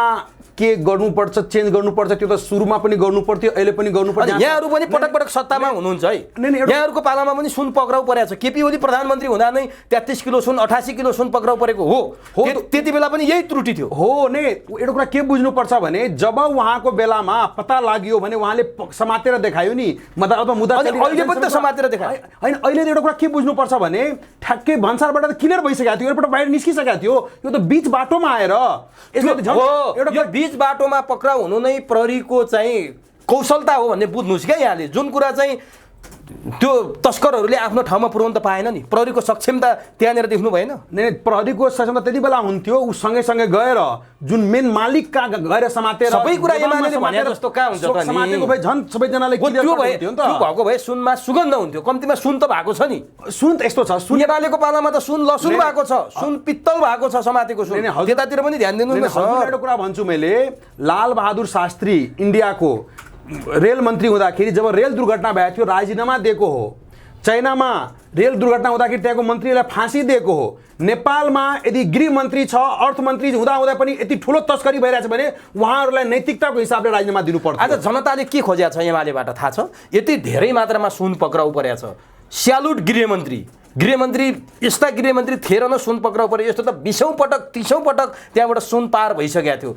के गर्नुपर्छ, चेन्ज गर्नुपर्छ, त्यो त सुरुमा पनि गर्नु पर्थ्यो, अहिले पनि गर्नुपर्छ। यहाँहरू पनि पटक पटक सत्तामा हुनुहुन्छ है, यहाँहरूको पालामा पनि सुन पक्राउ परेको छ। केपी ओली प्रधानमन्त्री हुँदा नै 33 किलो सुन, 88 किलो सुन पक्राउ परेको हो। त्यति बेला पनि यही त्रुटि थियो हो नै। एउटा कुरा के बुझ्नुपर्छ भने जब उहाँको बेलामा पत्ता लाग्यो भने उहाँले समातेर देखायो नि, अथवा मुद्दा अहिले पनि त समातेर देखायो होइन। अहिले एउटा कुरा के बुझ्नुपर्छ भने ठ्याक्कै भन्सारबाट त क्लियर भइसकेको थियो, एयरपोर्ट बाहिर निस्किसकेको थियो, यो त बिच बाटोमा आएर एउटा बीच बाटोमा पक्राउ हुनु नै प्रहरीको चाहिँ कौशलता हो भन्ने बुझ्नुहोस् क्या यहाँले। जुन कुरा चाहिँ त्यो तस्करहरूले आफ्नो ठाउँमा पुर्याउन त पाएन नि, प्रहरीको सक्षमता त्यहाँनिर देख्नु भएन? नै प्रहरीको सक्षमता त्यति बेला हुन्थ्यो ऊ सँगै गएर जुन मेन मालिकका गएर समातेर सबै कुरा एमालेले भने जस्तो कहाँ हुन्छ त नि? समातेको भए झन् सबैजनाले क्लियर हुन्थ्यो नि त। त्यो भएको भए सुनमा सुगन्ध हुन्थ्यो, कम्तीमा सुन त भएको छ नि। सुन त यस्तो छ, सुन एमालेको पालामा त सुन लसुन भएको छ, सुन पित्तल भएको छ समातेको सुन। त्यतातिर पनि ध्यान दिनु न। एउटा कुरा भन्छु मैले, लाल बहादुर शास्त्री इन्डियाको रेल मन्त्री हुँदाखेरि जब रेल दुर्घटना भएको थियो राजीनामा दिएको हो। चाइनामा रेल दुर्घटना हुँदाखेरि त्यहाँको मन्त्रीलाई फाँसी दिएको हो। नेपालमा यदि गृहमन्त्री छ, अर्थमन्त्री हुँदा पनि यति ठुलो तस्करी भइरहेछ भने उहाँहरूलाई नैतिकताको हिसाबले राजीनामा दिनुपर्छ। आज जनताले के खोजेको छ एमालेबाट थाहा छ? यति धेरै मात्रामा सुन पक्राउ परेको छ। स्यालुट गृहमन्त्री यस्ता गृहमन्त्री थिएर न सुन पक्राउ परे। यस्तो त 20औं पटक 30औं पटक त्यहाँबाट सुन पार भइसकेको थियो।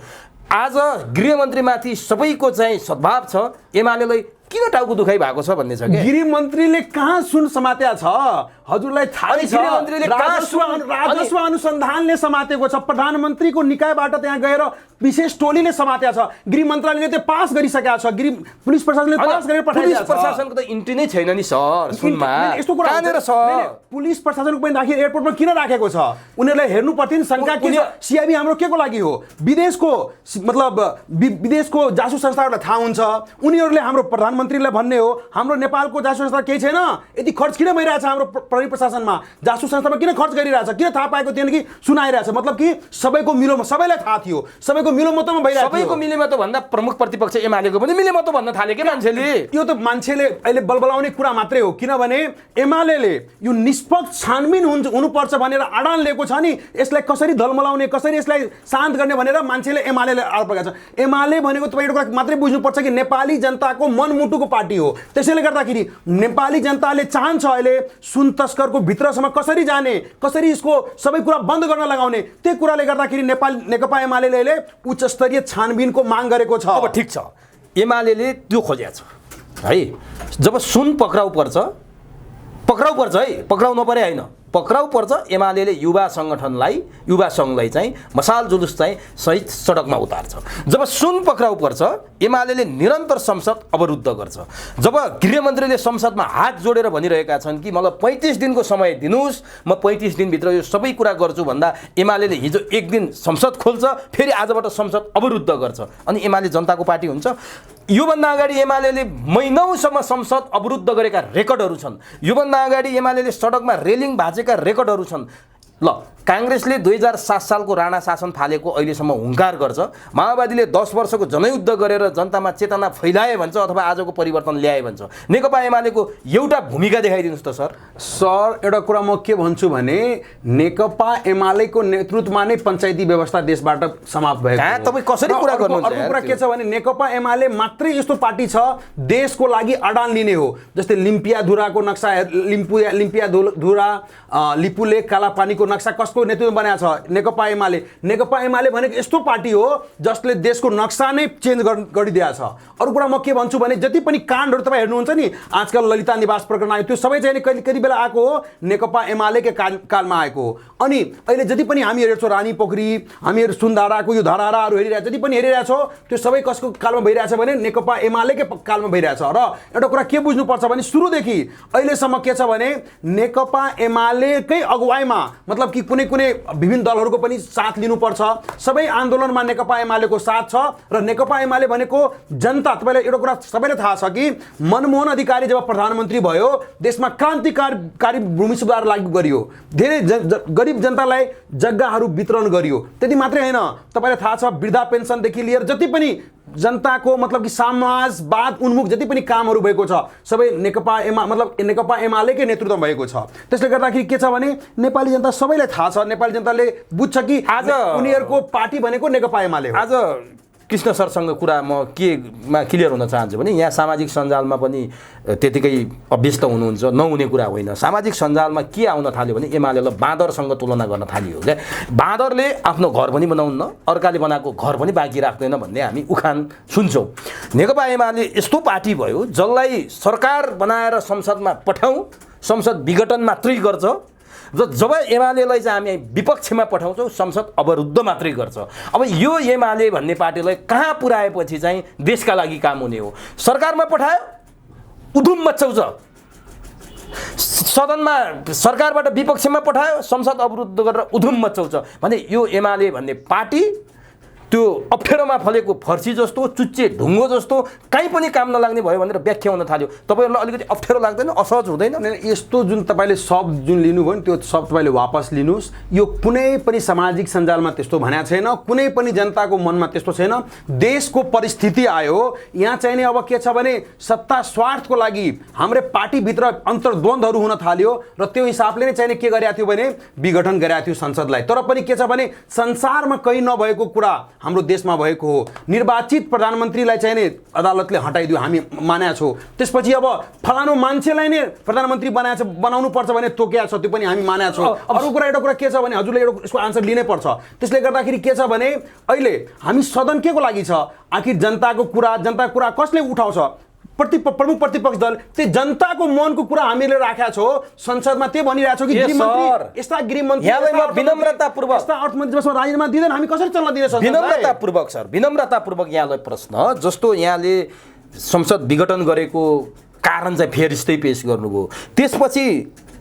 आज गृहमन्त्रीमाथि सबैको चाहिँ सद्भाव छ, एमालेलाई किन टाउको दुखाइ भएको छ भन्ने छ के गृहमन्त्रीले कहाँ सुन समात्या छ हजुरलाई थाहा अनि छ गृहमन्त्रीले कहाँ राजस्व अनुसन्धानले समातेको छ प्रधानमन्त्रीको निकायबाट त्यहाँ गएर विशेष टोलीले समात्या छ गृह मन्त्रालयले त्यो पास गरिसकेका छ पुलिस प्रशासनले पास गरेर पठाइदिएको छ पुलिस प्रशासनको त इन्ट्री नै छैन नि सर सुनमा यस्तो कुरा कहाँनिर छ पुलिस प्रशासनको पनि राखी एयरपोर्टमा किन राखेको छ उनीहरूलाई हेर्नु पर्थ्यो नि शङ्का के छ सिआइबी हाम्रो के को लागि हो विदेशको मतलब विदेशको जासुस संस्थाहरूलाई थाहा हुन्छ उनीहरूले हाम्रो प्रधानमन्त्रीलाई भन्ने हो हाम्रो नेपालको जासुस संस्था केही छैन यति खर्च किन भइरहेछ हाम्रो प्रहरी प्रशासनमा जासुस संस्थामा किन खर्च गरिरहेछ किन थाहा पाएको थिएन कि सुनाइरहेछ मतलब कि सबैको मिलोमा सबैलाई थाहा थियो सबैको मिलोमतोमा भइरहेको सबैको मिलेमतो भन्दा प्रमुख प्रतिपक्ष एमालेको पनि मिलेमतो भन्न थाले के मान्छेले यो त मान्छेले अहिले बलबलाउने कुरा मात्रै हो किनभने एमालेले यो निष्पक्ष छानबिन हुनुपर्छ भनेर अडान लिएको छ नि यसलाई कसरी धलमलाउने कसरी यसलाई शान्त गर्ने भनेर मान्छेले एमालेले आरोप लगाएको छ एमाले भनेको तपाईँ एउटा कुरा मात्रै बुझ्नुपर्छ कि नेपाली जनताको मनमुटुको पार्टी हो त्यसैले गर्दाखेरि नेपाली जनताले चाहन्छ अहिले सुन तस्करको भित्रसम्म कसरी जाने कसरी यसको सबै कुरा बन्द गर्न लगाउने त्यो कुराले गर्दाखेरि नेकपा एमालेले उच्च स्तरीय छानबिनको माग गरेको छ अब ठिक छ एमालेले त्यो खोजेको छ है जब सुन पक्राउ पर्छ है पक्राउ नपरे होइन पक्राउ पर्छ एमालेले युवा सङ्गठनलाई युवा सङ्घलाई चाहिँ मसाल जुलुस चाहिँ सहित सडकमा उतार्छ जब सुन पक्राउ पर्छ एमालेले निरन्तर संसद अवरुद्ध गर्छ जब गृहमन्त्रीले संसदमा हात जोडेर भनिरहेका छन् कि मलाई 35 दिनको समय दिनुहोस् म 35 दिनभित्र यो सबै कुरा गर्छु भन्दा एमालेले हिजो एक दिन संसद खोल्छ फेरि आजबाट संसद अवरुद्ध गर्छ अनि एमाले जनताको पार्टी हुन्छ योभन्दा अगाडि एमालेले महिनौसम्म संसद अवरुद्ध गरेका रेकर्डहरू छन् योभन्दा अगाडि एमालेले सडकमा रेलिङ भाँचेका रेकर्डहरू छन् ल काङ्ग्रेसले 2007 सालको राणा शासन फालेको अहिलेसम्म हुङ्कार गर्छ माओवादीले 10 वर्षको जनयुद्ध गरेर जनतामा चेतना फैलाए भन्छ अथवा आजको परिवर्तन ल्याए भन्छ नेकपा एमालेको एउटा भूमिका देखाइदिनुहोस् त सर एउटा कुरा म के भन्छु भने नेकपा एमालेको नेतृत्वमा नै पञ्चायती व्यवस्था देशबाट समाप्त भएको हो तपाईँ कसरी कुरा गर्नुहुन्छ अर्को कुरा के छ भने नेकपा एमाले मात्रै यस्तो पार्टी छ देशको लागि अडान लिने हो जस्तै लिम्पियाधुराको नक्सा लिम्पियाधुरा लिपुलेक कालापानीको नक्सा कसको नेतृत्वमा बनाएको छ नेकपा एमाले भनेको यस्तो पार्टी हो जसले देशको नक्सा नै चेन्ज गरिदिएको छ अरू कुरा म के भन्छु भने जति पनि काण्डहरू तपाईँ हेर्नुहुन्छ नि आजकल ललिता निवास प्रकरण आयो त्यो सबै चाहिँ कति बेला आएको हो नेकपा एमालेकै कालमा आएको हो अनि अहिले जति पनि हामी हेर्छौँ रानी पोखरी हामीहरू सुनधाराको यो धराराहरू हेरिरहेको जति पनि हेरिरहेछौँ त्यो सबै कसको कालमा भइरहेछ भने नेकपा एमालेकै कालमा भइरहेछ र एउटा कुरा के बुझ्नुपर्छ भने सुरुदेखि अहिलेसम्म के छ भने नेकपा एमालेकै अगुवाईमा मतलब कि कुनै विभिन्न दलहरूको पनि साथ लिनुपर्छ सबै आन्दोलनमा नेकपा एमालेको साथ छ र नेकपा एमाले भनेको जनता तपाईँलाई एउटा कुरा सबैलाई थाहा छ कि मनमोहन अधिकारी जब प्रधानमन्त्री भयो देशमा क्रान्तिकारी भूमि सुधार लागू गरियो धेरै गरिब जनतालाई जग्गाहरू वितरण गरियो त्यति मात्रै होइन तपाईँलाई थाहा छ वृद्धा पेन्सनदेखि लिएर जति पनि जनताको मतलब कि समाजवाद उन्मुख जति पनि कामहरू भएको छ सबै नेकपा एमालेकै नेतृत्वमा भएको छ त्यसले गर्दाखेरि के छ भने नेपाली जनता सबैलाई थाहा छ नेपाली जनताले बुझ्छ कि आज उनीहरूको पार्टी भनेको नेकपा एमाले हो आज कृष्ण सरसँग कुरा म केमा क्लियर हुन चाहन्छु भने यहाँ सामाजिक सञ्जालमा पनि त्यतिकै अभ्यस्त हुनुहुन्छ नहुने कुरा होइन सामाजिक सञ्जालमा के आउन थाल्यो भने एमालेलाई बाँदरसँग तुलना गर्न थालियो क्या बाँदरले आफ्नो घर पनि बनाउन्न अर्काले बनाएको घर पनि बाँकी राख्दैन भन्ने हामी उखान सुन्छौँ नेकपा एमाले यस्तो पार्टी भयो जसलाई सरकार बनाएर संसदमा पठाउँ संसद विघटन मात्रै गर्छ जब एमालेलाई चाहिँ हामी विपक्षमा पठाउँछौँ संसद अवरुद्ध मात्रै गर्छ अब यो एमाले भन्ने पार्टीलाई कहाँ पुर्याएपछि चाहिँ देशका लागि काम हुने हो सरकारमा पठायो उधुम मचाउँछ सदनमा सरकारबाट विपक्षमा पठायो संसद अवरुद्ध गरेर उधुम मचाउँछ भने यो एमाले भन्ने पार्टी त्यो अप्ठ्यारोमा फलेको फर्सी जस्तो चुच्चे ढुङ्गो जस्तो कहीँ पनि काम नलाग्ने भयो भनेर व्याख्या हुन थाल्यो तपाईँहरूलाई अलिकति अप्ठ्यारो लाग्दैन असहज हुँदैन यस्तो जुन तपाईँले शब्द जुन लिनुभयो नि त्यो शब्द तपाईँले वापस लिनुहोस् यो कुनै पनि सामाजिक सञ्जालमा त्यस्तो भनेको छैन कुनै पनि जनताको मनमा त्यस्तो छैन देशको परिस्थिति आयो यहाँ चाहिने अब के छ भने सत्ता स्वार्थको लागि हाम्रै पार्टीभित्र अन्तर्द्वन्द्वहरू हुन थाल्यो र त्यो हिसाबले नै चाहिने के गरेको थियो भने विघटन गरेको थियो संसदलाई तर पनि के छ भने संसारमा कहीँ नभएको कुरा हाम्रो देशमा भएको हो निर्वाचित प्रधानमन्त्रीलाई चाहिँ नि अदालतले हटाइदियो हामी मानेका छौँ त्यसपछि अब फलानु मान्छेलाई नै प्रधानमन्त्री बनाउनु पर्छ भने तोकेको छ त्यो पनि हामी मानेका छौँ अरू कुरा एउटा कुरा के छ भने हजुरले यसको आन्सर लिनै पर्छ त्यसले गर्दाखेरि के छ भने अहिले हामी सदन के को लागि छ आखिर जनताको कुरा कसले उठाउँछ प्रमुख प्रतिपक्ष दल त्यो जनताको मनको कुरा हामीले राखेका छौँ संसदमा, त्यो भनिरहेको छौँ कि गृहमन्त्री यस्ता गृहमन्त्री यहाँलाई म विनम्रतापूर्वक यस्ता अर्थमन्त्री जसमा राजीनामा दिँदैन हामी कसरी चल्न दिने संसदलाई? विनम्रतापूर्वक सर, विनम्रतापूर्वक यहाँलाई प्रश्न, जस्तो यहाँले संसद विघटन गरेको कारण चाहिँ फेरि यस्तै पेश गर्नुभयो, त्यसपछि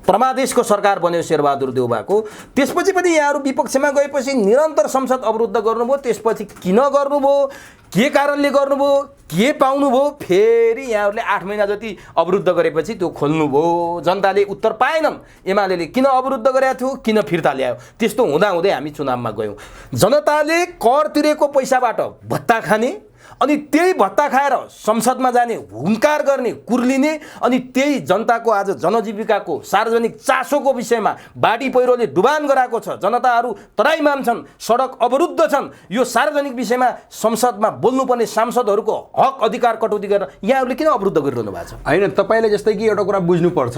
परमादेशको सरकार बन्यो शेरबहादुर देउवाको, त्यसपछि पनि यहाँहरू विपक्षमा गएपछि निरन्तर संसद अवरुद्ध गर्नुभयो। त्यसपछि किन गर्नुभयो, के कारणले गर्नुभयो, के पाउनुभयो? फेरि यहाँहरूले 8 महिना जति अवरुद्ध गरेपछि त्यो खोल्नुभयो। जनताले उत्तर पाएनन् एमाले किन अवरुद्ध गरेको थियो, किन फिर्ता ल्यायो। त्यस्तो हुँदाहुँदै हामी चुनावमा गयौँ। जनताले कर तिरेको पैसाबाट भत्ता खाने, अनि त्यही भत्ता खाएर संसदमा जाने, हुङ्कार गर्ने, कुर्लिने, अनि त्यही जनताको आज जनजीविकाको सार्वजनिक चासोको विषयमा बाढी पहिरोले डुबान गराएको छ, जनताहरू तराईमाम छन्, सडक अवरुद्ध छन्, यो सार्वजनिक विषयमा संसदमा बोल्नुपर्ने सांसदहरूको हक अधिकार कटौती गरेर यहाँहरूले किन अवरुद्ध गरिरहनु भएको छ? होइन, तपाईँले जस्तै कि एउटा कुरा बुझ्नुपर्छ,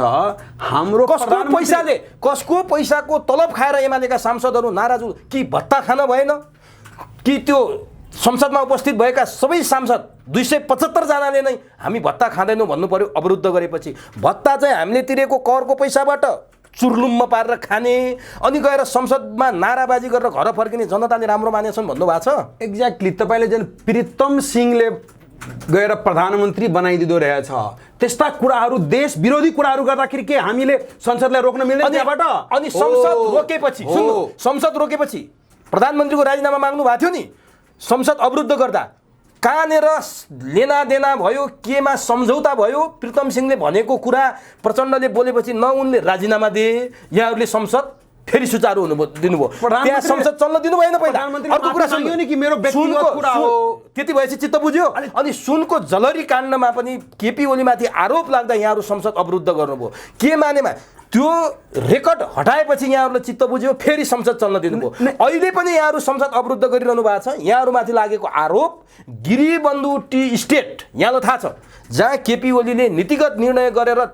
हाम्रो कसको पैसाको तलब खाएर एमालेका सांसदहरू नाराज कि भत्ता खान भएन, कि त्यो संसदमा उपस्थित भएका सबै सांसद 275 जनाले नै हामी भत्ता खाँदैनौँ भन्नु पर्यो अवरुद्ध गरेपछि? भत्ता चाहिँ हामीले तिरेको करको पैसाबाट चुर्लुम्म पारेर खाने, अनि गएर संसदमा नाराबाजी गरेर घर फर्किने जनताले राम्रो मानेछन् भन्नुभएको छ। एक्ज्याक्टली तपाईँले जुन प्रीतम सिंहले गएर प्रधानमन्त्री बनाइदिँदो रहेछ, त्यस्ता कुराहरू, देश विरोधी कुराहरू गर्दाखेरि के हामीले संसदलाई रोक्न मिल्दैन त्यहाँबाट? अनि संसद रोकेपछि प्रधानमन्त्रीको राजीनामा माग्नु भएको थियो नि, संसद अवरुद्ध गर्दा कहाँनिर लेनादेना भयो, केमा सम्झौता भयो? प्रीतम सिंहले भनेको कुरा प्रचण्डले बोलेपछि न उनले राजीनामा दिए, यहाँहरूले संसद फेरि सुचारू दिनुभयो, त्यहाँ संसद चल्न दिनु भएन। पहिला अर्को कुरा सुन्यो नि कि मेरो व्यक्तिगत कुरा हो, त्यति भएपछि चित्त बुझ्यो। अनि सुनको जलरी काण्डमा पनि केपी ओलीमाथि आरोप लाग्दा यहाँहरू संसद अवरुद्ध गर्नुभयो। के मानेमा त्यो रेकर्ड हटाएपछि यहाँहरूले चित्त बुझ्यो, फेरि संसद चल्न दिनुभयो। अहिले पनि यहाँहरू संसद अवरुद्ध गरिरहनु भएको छ। यहाँहरूमाथि लागेको आरोप गिरिबन्धु टी स्टेट, यहाँलाई थाहा छ, जहाँ केपी ओलीले नीतिगत निर्णय गरेर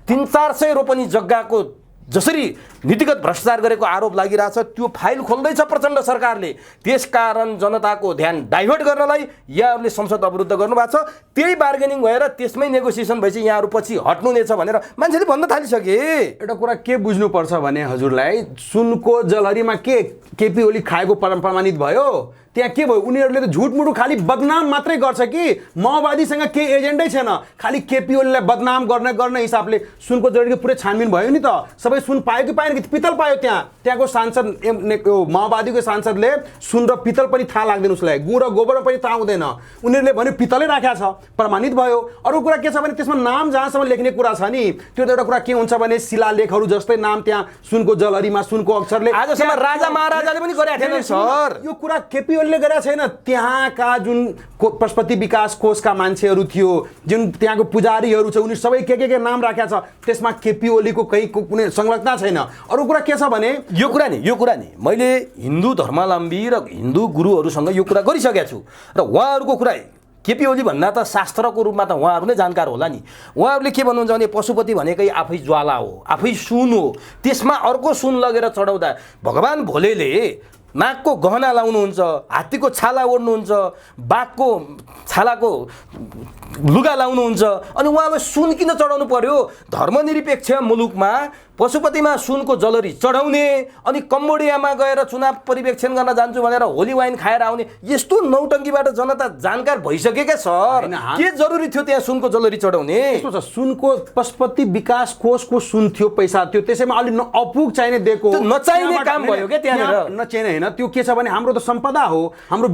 300-400 रोपनी जग्गाको जसरी नीतिगत भ्रष्टाचार गरेको आरोप लागिरहेछ, त्यो फाइल खोल्दैछ प्रचण्ड सरकारले। त्यसकारण जनताको ध्यान डाइभर्ट गर्नलाई यहाँहरूले संसद अवरुद्ध गर्नुभएको छ। त्यही बार्गेनिङ भएर त्यसमै नेगोसिएसन भएपछि यहाँहरू पछि हट्नु नै छ भनेर मान्छेले भन्न थालिसके। एउटा कुरा के बुझ्नुपर्छ भने हजुरलाई, सुनको जलहरीमा के केपी ओली खाएको प्रमाणित भयो? त्यहाँ के भयो? उनीहरूले त झुटमुटु खालि बदनाम मात्रै गर्छ कि माओवादीसँग केही एजेन्डै छैन, खालि केपी ओलीलाई बदनाम गर्ने हिसाबले सुनको जलहरीको पुरै छानबिन भयो नि त। सबै सुन पायो कि पाएन कि? पितल पायो। त्यहाँको सांसद माओवादीको सांसदले सुन र पितल पनि थाहा लाग्दैन उसलाई, गुँ र गोबर पनि थाहा हुँदैन। उनीहरूले भन्यो पितलै राखेको छ, प्रमाणित भयो। अरू कुरा के छ भने त्यसमा नाम जहाँसम्म लेख्ने कुरा छ नि, त्यो त एउटा कुरा के हुन्छ भने शिलालेखहरू जस्तै नाम त्यहाँ सुनको जलहरीमा सुनको अक्षरले आजसम्म राजा महाराजाले पनि गरेका थिएन सर। यो कुरा केपी ओलीले गरेका छैन। त्यहाँका जुन पशुपति विकास कोषका मान्छेहरू थियो, जुन त्यहाँको पुजारीहरू छ, उनी सबै के नाम राखेका छ, त्यसमा केपी ओलीको कहीँ कुनै संलग्नता छैन। अरू कुरा के छ भने यो कुरा नि मैले हिन्दू धर्मावलम्बी र हिन्दू गुरुहरूसँग यो कुरा गरिसकेको छु र उहाँहरूको कुरा केपी ओली भन्दा त शास्त्रको रूपमा त उहाँहरू नै जानकार होला नि। उहाँहरूले के भन्नुहुन्छ भने पशुपति भनेकै आफै ज्वाला हो, आफै सुन हो, त्यसमा अर्को सुन लगेर चढाउँदा भगवान् भोलेले नागको गहना लाउनुहुन्छ, हात्तीको छाला ओढ्नुहुन्छ, बाघको छालाको लुगा लाउनुहुन्छ, अनि उहाँलाई सुन किन चढाउनु पर्यो? धर्मनिरपेक्ष मुलुकमा पशुपतिमा सुनको जलरी चढाउने, अनि कम्बोडियामा गएर चुनाव पर्यवेक्षण गर्न जान्छु भनेर होली वाइन खाएर आउने, यस्तो नौटङ्कीबाट जनता जानकार भइसकेका सर। के जरुरी थियो त्यहाँ सुनको जलरी चढाउने? यस्तो छ, सुनको पशुपति विकास कोषको सुन थियो, पैसा थियो, त्यसैमा अलि अपुग चाहिने दिएको, नचाहिने काम भयो क्या त्यहाँनिर? नचाहिने होइन, त्यो के छ भने हाम्रो त सम्पदा हो, हाम्रो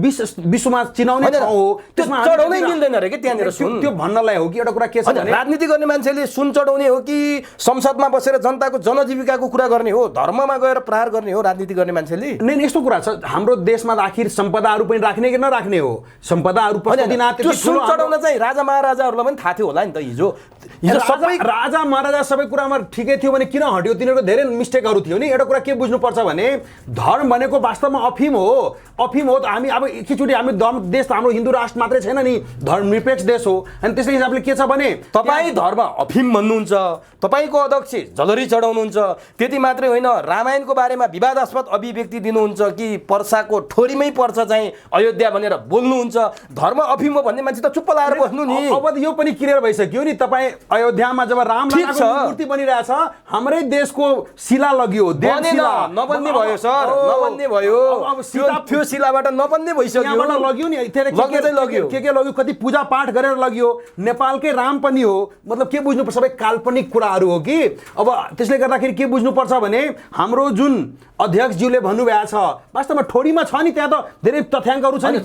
विश्वमा चिनाउने ठाउँ हो, त्यसमा चढाउनै मिल्दैन रे के त्यहाँनिर सुन? त्यो भन्नलाई हो कि एउटा कुरा के छ भने राजनीति गर्ने मान्छेले सुन चढाउने हो कि संसदमा बसेर जनताको जनजीविकाको कुरा गर्ने हो? धर्ममा गएर प्रहार गर्ने हो राजनीति गर्ने मान्छेले? नै यस्तो कुरा छ, हाम्रो देशमा आखिर सम्पदाहरू पनि राख्ने कि नराख्ने हो? सम्पदाहरू त्यो सुन चढाउन चाहिँ राजा महाराजाहरूलाई पनि थाहा थियो होला नि त। हिजो सबै राजा महाराजा सबै कुरामा ठिकै थियो भने किन हट्यो? तिनीहरूको धेरै मिस्टेकहरू थियो नि। एउटा कुरा के बुझ्नुपर्छ भने धर्म भनेको वास्तवमा अफिम हो। अफिम हो त हामी अब एकैचोटि हामी देश त हाम्रो हिन्दू राष्ट्र मात्रै छैन नि, धर्मनिरपेक्ष देश हो। अनि त्यसै हिसाबले के छ भने तपाईँ धर्म अफिम भन्नुहुन्छ, तपाईँको अध्यक्ष जलरी चढाउनु गराउनुहुन्छ। त्यति मात्रै होइन, रामायणको बारेमा विवादास्पद अभिव्यक्ति दिनुहुन्छ कि पर्साको ठोरीमै पर्छ चाहिँ अयोध्या भनेर बोल्नुहुन्छ। धर्म अफिम हो भन्ने मान्छे त चुप्प लाएर बस्नु नि। अब त यो पनि क्लियर भइसक्यो नि। तपाईँ अयोध्यामा जब रामललाको मूर्ति बनिरहेछ, हाम्रै देशको शिला लग्यो, नबन्ने भयो सर, नबन्ने भयो। त्यो शिलाबाट नबन्ने भइसक्यो, लग्यो नि। के लग्यो, कति पूजा पाठ गरेर लग्यो। नेपालकै राम पनि हो, मतलब के बुझ्नुपर्छ, सबै काल्पनिक कुराहरू हो कि। अब त्यसले गर्दाखेरि के बुझ्नुपर्छ भने हाम्रो जुन अध्यक्षज्यूले भन्नुभएको छ, वास्तवमा ठोरीमा छ नि, त्यहाँ त धेरै तथ्याङ्कहरू छ नि।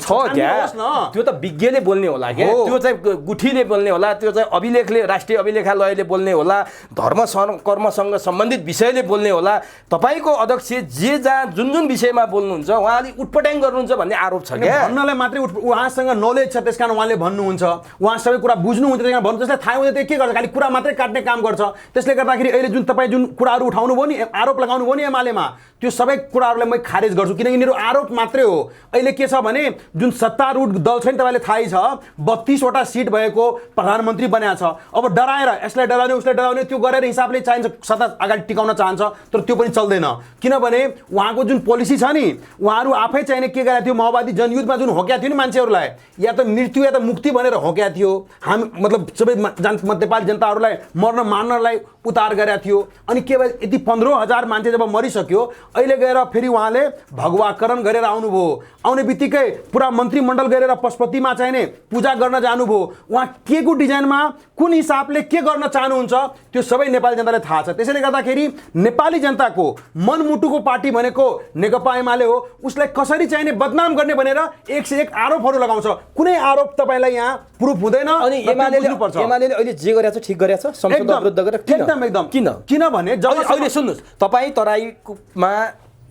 त्यो त विज्ञले बोल्ने होला क्या, त्यो चाहिँ गुठीले बोल्ने होला, त्यो चाहिँ अभिलेखले, राष्ट्रिय अभिलेखालयले बोल्ने होला, धर्म कर्मसँग सम्बन्धित विषयले बोल्ने होला। तपाईँको अध्यक्ष जे जहाँ जुन जुन विषयमा बोल्नुहुन्छ उहाँले उटपटाङ गर्नुहुन्छ भन्ने आरोप छ क्या। भन्नलाई मात्रै उहाँसँग नलेज छ, त्यस कारण उहाँले भन्नुहुन्छ। उहाँ सबै कुरा बुझ्नुहुन्छ, त्यस कारण भन्नु। त्यसलाई थाहा हुँदैन त्यो के गर्छ, खालि कुरा मात्रै काट्ने काम गर्छ। त्यसले गर्दाखेरि अहिले जुन तपाईँ जुन कुराहरू उठाउनु भयो नि, आरोप लगाउनु भयो नि एमालेमा, त्यो सबै कुराहरूलाई म खारेज गर्छु, किनकि यिनीहरू आरोप मात्रै हो। अहिले के छ भने जुन सत्तारूढ दल छ नि, तपाईँले थाहै छ 32 वटा सिट भएको प्रधानमन्त्री बनाएको छ। अब डराएर यसलाई डराउने उसलाई डराउने त्यो गरेर हिसाबले चाहिन्छ सत्ता अगाडि टिकाउन चाहन्छ, तर त्यो पनि चल्दैन। किनभने उहाँको जुन पोलिसी छ नि, उहाँहरू आफै चाहिने के गरेको थियो, माओवादी जनयुद्धमा जुन होक्या थियो नि मान्छेहरूलाई, या त मृत्यु या त मुक्ति भनेर होक्या थियो। हामी मतलब सबै नेपाली जनताहरूलाई मर्न मार्नलाई उतार गरेका थियो। अनि के भयो, यति 15,000 मान्छे जब मरिसक्यो, अहिले गएर फेरि उहाँले भगवाकरण गरेर आउनुभयो। आउने बित्तिकै पुरा मन्त्रीमण्डल गरेर पशुपतिमा चाहिने पूजा गर्न जानुभयो। उहाँ के को डिजाइनमा कुन हिसाबले के गर्न चाहनुहुन्छ त्यो सबै नेपाली जनताले थाहा छ। त्यसैले गर्दाखेरि नेपाली जनताको मनमुटुको पार्टी भनेको नेकपा एमाले हो। उसलाई कसरी चाहिने बदनाम गर्ने भनेर एक से एक आरोपहरू लगाउँछ। कुनै आरोप तपाईँलाई यहाँ प्रुफ हुँदैन। अनि एमालेले अहिले जे गरेछ ठिक गरेछ, संसद अवरुद्ध गरेर एकदम किनभने जब अहिले सुन्नुहोस्, तपाईँ तराईमा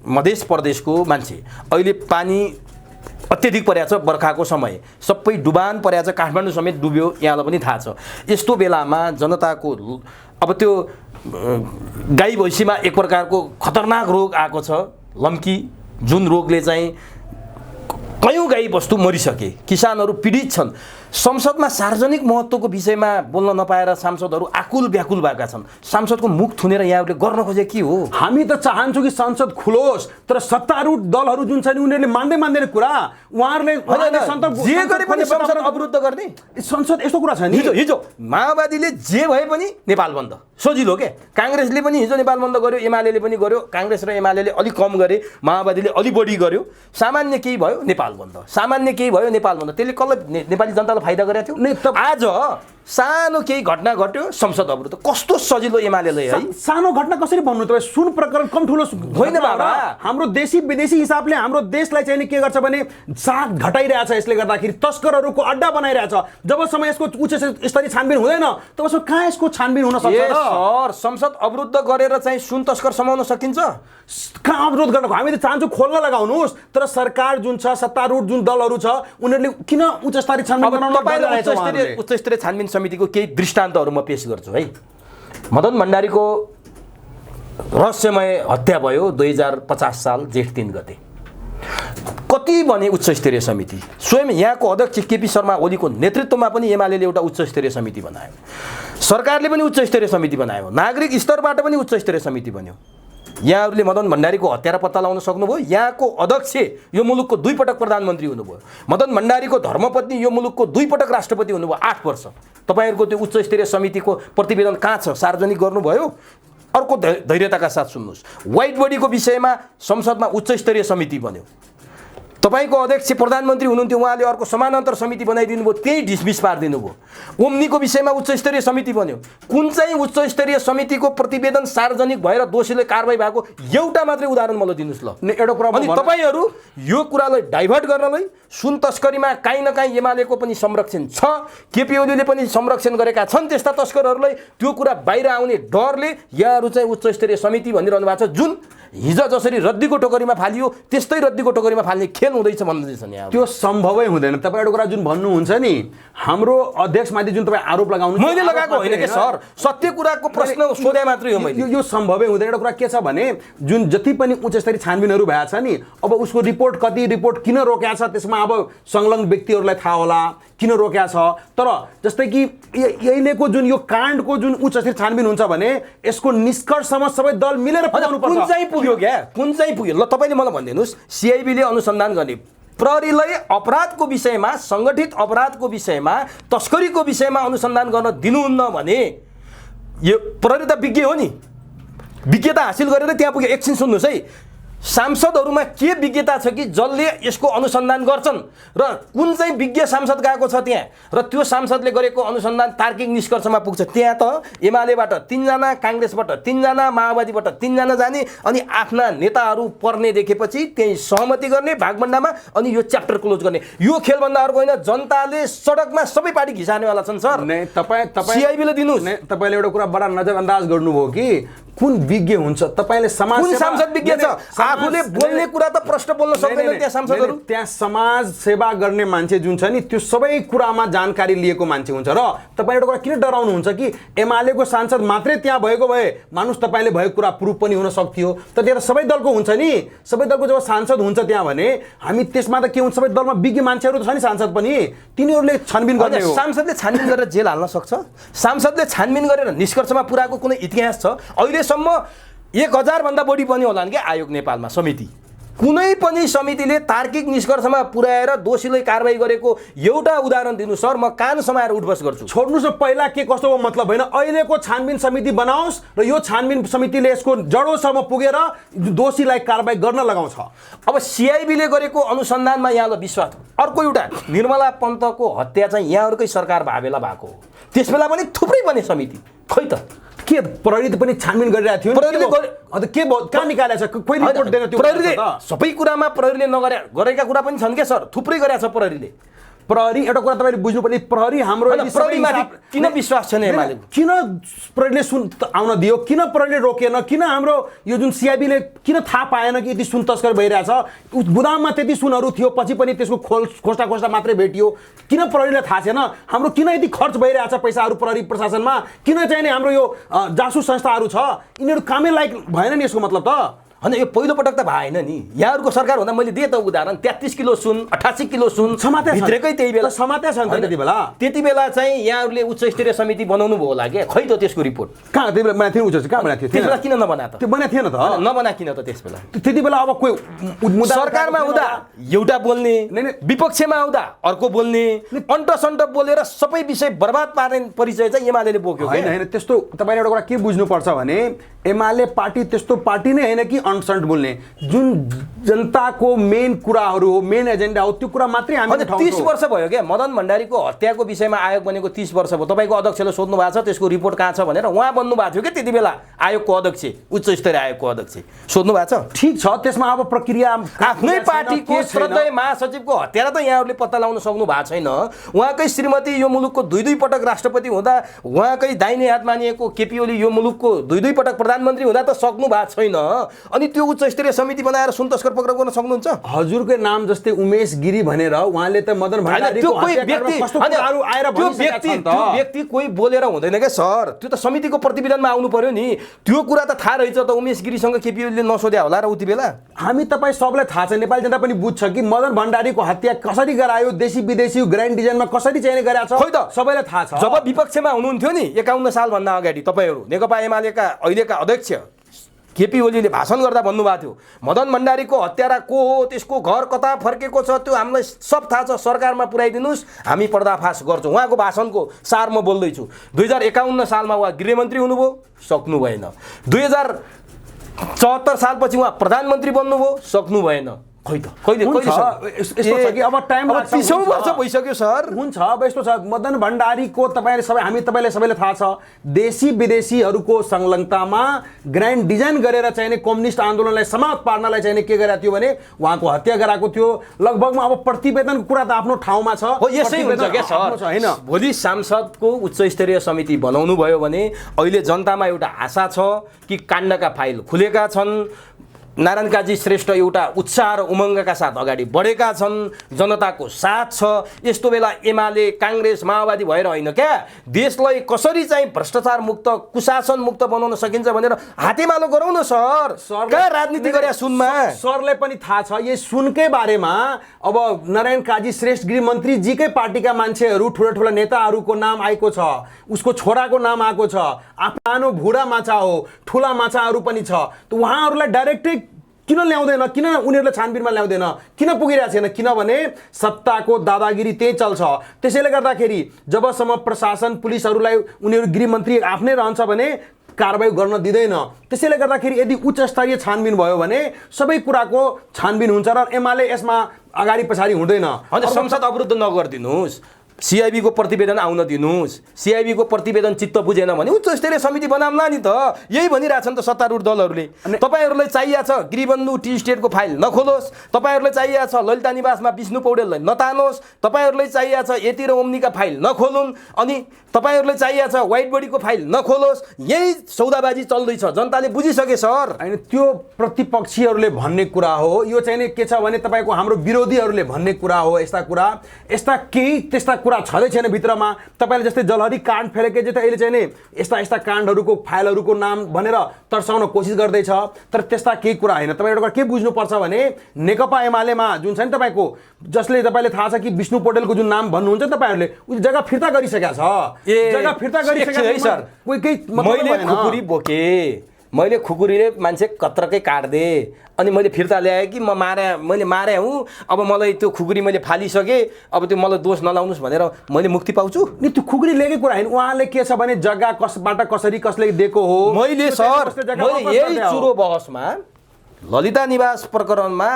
मध्य प्रदेशको मान्छे, अहिले पानी अत्यधिक परेको छ, बर्खाको समय सबै डुबान परेको छ, काठमाडौँ समेत डुब्यो, यहाँलाई पनि थाहा छ। यस्तो बेलामा जनताको अब त्यो गाई भैँसीमा एक प्रकारको खतरनाक रोग आएको छ, लम्की, जुन रोगले चाहिँ कयौँ गाई बस्तु मरिसके, किसानहरू पीडित छन्। संसदमा सार्वजनिक महत्त्वको विषयमा बोल्न नपाएर सांसदहरू आकुल व्याकुल भएका छन्। सांसदको मुख थुनेर यहाँहरूले गर्न खोजे के हो? हामी त चाहन्छौँ कि संसद खुलोस्, तर सत्तारूढ दलहरू जुन छ नि उनीहरूले मान्दैन कुरा। उहाँहरूले जे गरे पनि संसद अवरुद्ध गर्ने, संसद यस्तो कुरा छ नि। हिजो माओवादीले जे भए पनि नेपाल बन्द सजिलो के, काङ्ग्रेसले पनि हिजो नेपाल बन्द गर्यो, एमाले पनि गर्यो, काङ्ग्रेस र एमाले अलिक कम गरे, माओवादीले अलि बढी गर्यो। सामान्य केही भयो नेपाल बन्द, सामान्य केही भयो नेपाल बन्द, त्यसले कसलाई नेपाली जनतालाई फाइदा गरेको थियो? आज सानो केही घटना घट्यो, संसद अवरुद्ध। कस्तो सजिलो एमालेले है। सानो घटना कसरी भन्नु तपाईँ? सुन प्रकरण कम ठुलो होइन बाबा। हाम्रो देशी विदेशी हिसाबले हाम्रो देशलाई चाहिँ के गर्छ भने साथ घटाइरहेछ। यसले गर्दाखेरि तस्करहरूको अड्डा बनाइरहेछ। जबसम्म यसको उच्च स्तरीय छानबिन हुँदैन तबसम्म कहाँ यसको छानबिन हुन सक्छ र? सर, संसद अवरुद्ध गरेर चाहिँ सुन तस्कर समाउन सकिन्छ? कहाँ अवरोध गर्नको? हामी त चाहन्छौँ खोल्न लगाउनुहोस्, तर सरकार जुन छ, सत्तारूढ जुन दलहरू छ, उनीहरूले किन उच्च स्तरीय छानबिन बनाउन तपाईलाई उच्च स्तरीय छानबिन समितिको केही दृष्टान्तहरू म पेश गर्छु है। मदन भण्डारीको रहस्यमय हत्या भयो 2050 साल जेठ 3 गते। कति भने उच्च स्तरीय समिति, स्वयं यहाँको अध्यक्ष केपी शर्मा ओलीको नेतृत्वमा पनि एमालेले एउटा उच्च स्तरीय समिति बनायो, सरकारले पनि उच्च स्तरीय समिति बनायो, नागरिक स्तरबाट पनि उच्च स्तरीय समिति बन्यो। यहाँहरूले मदन भण्डारीको हत्या पत्ता लगाउन सक्नुभयो? यहाँको अध्यक्ष यो मुलुकको 2 पटक प्रधानमन्त्री हुनुभयो, मदन भण्डारीको धर्मपत्नी यो मुलुकको 2 पटक राष्ट्रपति हुनुभयो 8 वर्ष। तपाईँहरूको त्यो उच्च स्तरीय समितिको प्रतिवेदन कहाँ छ? सार्वजनिक गर्नुभयो? अर्को धैर्यताका साथ सुन्नुहोस्, व्हाइट बडीको विषयमा संसदमा उच्च स्तरीय समिति बन्यो। तपाईँको अध्यक्ष प्रधानमन्त्री हुनुहुन्थ्यो, उहाँले अर्को समानान्तर समिति बनाइदिनु भयो, त्यही डिसमिस पारिदिनु भयो। ओम्नीको विषयमा उच्च स्तरीय समिति बन्यो। कुन चाहिँ उच्च स्तरीय समितिको प्रतिवेदन सार्वजनिक भएर दोषीले कारबाही भएको एउटा मात्रै उदाहरण मलाई दिनुहोस् ल। एउटा कुरा अनि तपाईँहरू यो कुरालाई डाइभर्ट गर्नलाई सुन तस्करीमा काहीँ न काहीँ एमालेको पनि संरक्षण छ, केपी ओलीले पनि संरक्षण गरेका छन् त्यस्ता तस्करहरूलाई। त्यो कुरा बाहिर आउने डरले यहाँहरू चाहिँ उच्च स्तरीय समिति भनिरहनु भएको छ, जुन हिजो जसरी रद्दीको टोकरीमा फालियो त्यस्तै रद्दीको टोकरीमा फाल्ने खेल हुँदैछ भन्दैछन् यहाँ। त्यो सम्भवै हुँदैन। तपाईँ एउटा कुरा जुन भन्नुहुन्छ नि, हाम्रो अध्यक्षमाथि जुन तपाईँ आरोप लगाउनु, मैले लगाएको होइन कि सर, सत्य कुराको प्रश्न सोधे मात्रै हो मैले। यो सम्भवै हुँदैन। एउटा कुरा के छ भने जुन जति पनि उच्च स्तरीय छानबिनहरू भएको छ नि, अब उसको रिपोर्ट किन रोक्या छ त्यसमा अब संलग्न व्यक्तिहरूलाई थाहा होला, किन रोक्या छ। तर जस्तै कि अहिलेको जुन यो काण्डको जुन उच्च स्तरीय छानबिन हुन्छ भने यसको निष्कर्षमा सबै दल मिलेर पुग्नुपर्छ। कुन चाहिँ पुग्यो क्या, कुन चाहिँ पुग्यो? ल तपाईँले मलाई भनिदिनुहोस्, सिआइबीले अनुसन्धान गर्ने, प्रहरीलाई अपराधको विषयमा, सङ्गठित अपराधको विषयमा, तस्करीको विषयमा अनुसन्धान गर्न दिनुहुन्न भने यो प्रहरी त विज्ञ हो नि, विज्ञता हासिल गरेर त्यहाँ पुग्यो। एकछिन सुन्नुहोस् है, सांसदहरूमा के विज्ञता छ कि जसले यसको अनुसन्धान गर्छन् र कुन चाहिँ विज्ञ सांसद गएको छ त्यहाँ र त्यो सांसदले गरेको अनुसन्धान तार्किक निष्कर्षमा पुग्छ? त्यहाँ त एमालेबाट 3 जना, काङ्ग्रेसबाट 3 जना, माओवादीबाट 3 जना जाने अनि आफ्ना नेताहरू पर्ने देखेपछि त्यही सहमति गर्ने भागभण्डामा अनि यो च्याप्टर क्लोज गर्ने। यो खेलभन्दा अर्को होइन। जनताले सडकमा सबै पार्टी घिसार्नेवाला छन् सर। सिआइबीले दिनुहोस्। तपाईँले एउटा कुरा बडा नजरअन्दाज गर्नुभयो कि कुन विज्ञ हुन्छ। तपाईँले समाज कुन सांसद विज्ञ छ? आफूले बोल्ने कुरा त प्रश्न बोल्न सक्दैन त्यहाँ सांसदहरू। त्यहाँ समाज सेवा गर्ने मान्छे जुन छ नि त्यो सबै कुरामा जानकारी लिएको मान्छे हुन्छ। र तपाईँ एउटा कुरा किन डराउनुहुन्छ कि एमालेको सांसद मात्रै त्यहाँ भएको भए मानुस तपाईँले भएको कुरा प्रुफ पनि हुन सक्थ्यो। तर त्यहाँ सबै दलको हुन्छ नि, सबै दलको जब सांसद हुन्छ त्यहाँ भने हामी त्यसमा त के हुन्छ, सबै दलमा विज्ञ मान्छेहरू त छ नि सांसद पनि, तिनीहरूले छानबिन गर्ने हो। सांसदले छानबिन गरेर जेल हाल्न सक्छ? सांसदले छानबिन गरेर निष्कर्षमा पुऱ्याएको कुनै इतिहास छ? अहिलेसम्म 1000 भन्दा बढी पनि होला नि क्या आयोग नेपालमा, समिति। कुनै पनि समितिले तार्किक निष्कर्षमा पुर्याएर दोषीलाई कारबाही गरेको एउटा उदाहरण दिनु सर, म कान समाएर उठबस गर्छु। छोड्नुस् न, पहिला के कस्तो हो मतलब होइन। अहिलेको छानबिन समिति बनाओस् र यो छानबिन समितिले यसको जडोसम्म पुगेर दोषीलाई कारबाही गर्न लगाउँछ। अब सिआइबीले गरेको अनुसन्धानमा यहाँलाई विश्वास। अर्को एउटा निर्मला पन्तको हत्या चाहिँ यहाँहरूकै सरकार भावेला भएको हो, त्यसबेला पनि थुप्रै बने समिति। खै त के प्रहरी पनि छानबिन गरिरहेको थियो? प्रहरीले के कहाँ निकालेको छ? कोही रिपोर्ट दिएन त्यो? प्रहरीले सबै कुरामा प्रहरीले गरेका कुरा पनि छन् क्या सर, थुप्रै गरेको छ प्रहरीले। प्रहरी एउटा कुरा तपाईँले बुझ्नुपर्ने, प्रहरी हाम्रो प्रहरीमाथि किन विश्वास छैन एमाले? किन प्रहरीले सुन आउन दियो? किन प्रहरीले रोकेन? किन हाम्रो यो जुन सिआइबीले किन थाहा पाएन कि यति सुन तस्कर भइरहेछ? गुदाममा त्यति सुनहरू थियो, पछि पनि त्यसको खोस्टा मात्रै भेटियो। किन प्रहरीलाई थाहा छैन? हाम्रो किन यति खर्च भइरहेछ पैसाहरू प्रहरी प्रशासनमा? किन चाहिँ नि हाम्रो यो जासुस संस्थाहरू छ, यिनीहरू कामै लायक भएन नि यसको मतलब त? होइन, यो पहिलोपटक त भएन नि। यहाँहरूको सरकार हुँदा मैले दिएँ त उदाहरण, 33 किलो सुन, 88 किलो सुन भित्रकै त्यही बेला समात्या छ नि। त्यति बेला चाहिँ यहाँहरूले उच्च स्तरीय समिति बनाउनु भयो होला क्या? खै त त्यसको रिपोर्ट कहाँ त्यति बेला बनाएको थियो? उच्च कहाँ बनाएको थियो? त्यसबेला किन नबना त? त्यो बनाएको थिएन त? नबना किन त त्यसबेला? त्यति बेला अब कोही सरकारमा हुँदा एउटा बोल्ने, विपक्षमा आउँदा अर्को बोल्ने, अन्टसन्ट बोलेर सबै विषय बर्बाद पार्ने परिचय चाहिँ एमाले बोक्यो। होइन, त्यस्तो तपाईँले एउटा कुरा के बुझ्नुपर्छ भने एमाले पार्टी त्यस्तो पार्टी नै होइन कि अनसन्ट बोल्ने। जुन जनताको मेन कुराहरू हो, मेन एजेन्डा हो, त्यो कुरा मात्रै हामी 30 वर्ष भयो क्या मदन भण्डारीको हत्याको विषयमा आयोग बनेको 30 वर्ष भयो। तपाईँको अध्यक्षले सोध्नु भएको छ त्यसको रिपोर्ट कहाँ छ भनेर, उहाँ बन्नु भएको थियो क्या त्यति बेला आयोगको अध्यक्ष, उच्च स्तरीय आयोगको अध्यक्ष सोध्नु भएको छ। ठिक छ, त्यसमा अब प्रक्रिया आफ्नै पार्टीको श्रद्धेय महासचिवको हत्या त यहाँहरूले पत्ता लगाउन सक्नु भएको छैन। उहाँकै श्रीमती यो मुलुकको 2 पटक राष्ट्रपति हुँदा, उहाँकै दाहिने हात मानिएको केपी ओली यो मुलुकको 2 पटक प्रधानमन्त्री हुँदा त सक्नु भएको छैन। अनि त्यो उच्च स्तरीय समिति बनाएर सुन तस्कर पक्राउ गर्न सक्नुहुन्छ? हजुरकै नाम जस्तै उमेश गिरी भनेर उहाँले त मदन भण्डारीको व्यक्ति कोही बोलेर हुँदैन क्या सर, त्यो त समितिको प्रतिवेदनमा आउनु पर्यो नि। त्यो कुरा त थाहा रहेछ त उमेश गिरीसँग केपी ओलीले नसोध्या होला र उति बेला। हामी तपाईँ सबलाई थाहा छ, नेपाली जनता पनि बुझ्छ कि मदन भण्डारीको हत्या कसरी गरायो, देशी विदेशी ग्रान्ड डिजाइनमा कसरी चाहिँ गराएको छ, खोइ त सबैलाई थाहा छ। जब विपक्षमा हुनुहुन्थ्यो नि 51 सालभन्दा अगाडि तपाईँहरू नेकपा एमालेका अहिलेका अध्यक्ष केपी ओलीले भाषण गर्दा भन्नुभएको थियो मदन भण्डारीको हत्यारा को हो, त्यसको घर कता फर्केको छ त्यो हामीलाई सब थाहा छ, सरकारमा पुर्याइदिनुहोस्, हामी पर्दाफास गर्छौँ। उहाँको भाषणको सार म बोल्दैछु। 2051 सालमा उहाँ गृहमन्त्री हुनुभयो, सक्नु भएन। 2074 सालपछि उहाँ प्रधानमन्त्री बन्नुभयो, सक्नु भएन। खै त कहिले यस्तो छ कि अब टाइम लाग्छ। 30 वर्ष भइसक्यो सर। हुन्छ, अब यस्तो छ मदन भण्डारीको तपाईँले सबैलाई थाहा छ देशी विदेशीहरूको संलग्नतामा ग्रान्ड डिजाइन गरेर चाहिने कम्युनिस्ट आन्दोलनलाई समाप्त पार्नलाई चाहिने के गरेको थियो भने उहाँको हत्या गराएको थियो। लगभगमा अब प्रतिवेदनको कुरा त आफ्नो ठाउँमा छ। हो यसै हुन्छ क्या सर हैन। भोलि सांसदको उच्च स्तरीय समिति बनाउनु भयो भने अहिले जनतामा एउटा आशा छ कि काण्डका फाइल खुलेका छन्, नारायण काजी श्रेष्ठ एउटा उत्साह र उमङ्गका साथ अगाडि बढेका छन्, जनताको साथ छ। यस्तो बेला एमाले काङ्ग्रेस माओवादी भएर होइन क्या, देशलाई कसरी चाहिँ भ्रष्टाचार मुक्त कुशासन मुक्त बनाउन सकिन्छ भनेर हातेमालो गरौँ न सर। कहाँ राजनीति गरे सुनमा? सरलाई पनि थाहा छ यही सुनकै बारेमा अब नारायण काजी श्रेष्ठ गृहमन्त्रीजीकै पार्टीका मान्छेहरू ठुला ठुला नेताहरूको नाम आएको छ, उसको छोराको नाम आएको छ, आफ्नो भुडा माछा हो, ठुला माछाहरू पनि छ। त उहाँहरूलाई डाइरेक्टै किन ल्याउँदैन, किन उनीहरूले छानबिनमा ल्याउँदैन, किन पुगिरहेको छैन? किनभने सत्ताको दादागिरी त्यही चल्छ। त्यसैले गर्दाखेरि जबसम्म प्रशासन पुलिसहरूलाई उनीहरू गृहमन्त्री आफ्नै रहन्छ भने कारबाही गर्न दिँदैन। त्यसैले गर्दाखेरि यदि उच्च स्तरीय छानबिन भयो भने सबै कुराको छानबिन हुन्छ र एमाले यसमा अगाडि पछाडि हुँदैन। अन्त संसद अवरुद्ध नगरिदिनुहोस्, सिआइबीको प्रतिवेदन आउन दिनुहोस्। सिआइबीको प्रतिवेदन चित्त बुझेन भने उच्च स्तरीय समिति बनाउँला नि त। यही भनिरहेछन् त सत्तारूढ दलहरूले। तपाईँहरूलाई चाहिएको छ गृहबन्धु टी स्टेटको फाइल नखोलोस्, तपाईँहरूलाई चाहिएको छ ललिता निवासमा विष्णु पौडेललाई नतानोस्, तपाईँहरूलाई चाहिएको छ यति र ओम्नीका फाइल नखोलुन्, अनि तपाईँहरूलाई चाहिएको छ व्हाइट बडीको फाइल नखोलोस्। यही सौदाबाजी चल्दैछ, जनताले बुझिसके सर। होइन, त्यो प्रतिपक्षीहरूले भन्ने कुरा हो। यो चाहिँ नि के छ भने तपाईँको हाम्रो विरोधीहरूले भन्ने कुरा हो। यस्ता कुरा, यस्ता केही त्यस्ता कुरा छँदै छैन भित्रमा। तपाईँले जस्तै जलहरी काण्ड फेरेकै चाहिँ अहिले चाहिँ नि यस्ता यस्ता काण्डहरूको फाइलहरूको नाम भनेर तर्साउन कोसिस गर्दैछ, तर त्यस्ता केही कुरा होइन। तपाईँ एउटा के बुझ्नुपर्छ भने नेकपा एमालेमा जुन छ नि तपाईँको, जसले तपाईँले थाहा छ कि विष्णु पौडेलको जुन नाम भन्नुहुन्छ तपाईँहरूले, उस जग्गा फिर्ता गरिसकेका छ। जग्गा फिर्ता गरिसकेका छ सर। कोही केही मैले खुकुरी बोके, मैले खुकुरीले मान्छे कत्रकै काट्दे अनि मैले फिर्ता ल्याएँ कि मैले मारे हुँ, अब मलाई त्यो खुकुरी मैले फालिसकेँ, अब त्यो मलाई दोष नलाउनुहोस् भनेर मैले मुक्ति पाउँछु नि। त्यो खुकुरी लिएकै कुरा होइन। उहाँले के छ भने जग्गा कसबाट कसरी कसले दिएको हो। मैले सर मैले यही चुरो बहसमा ललिता निवास प्रकरणमा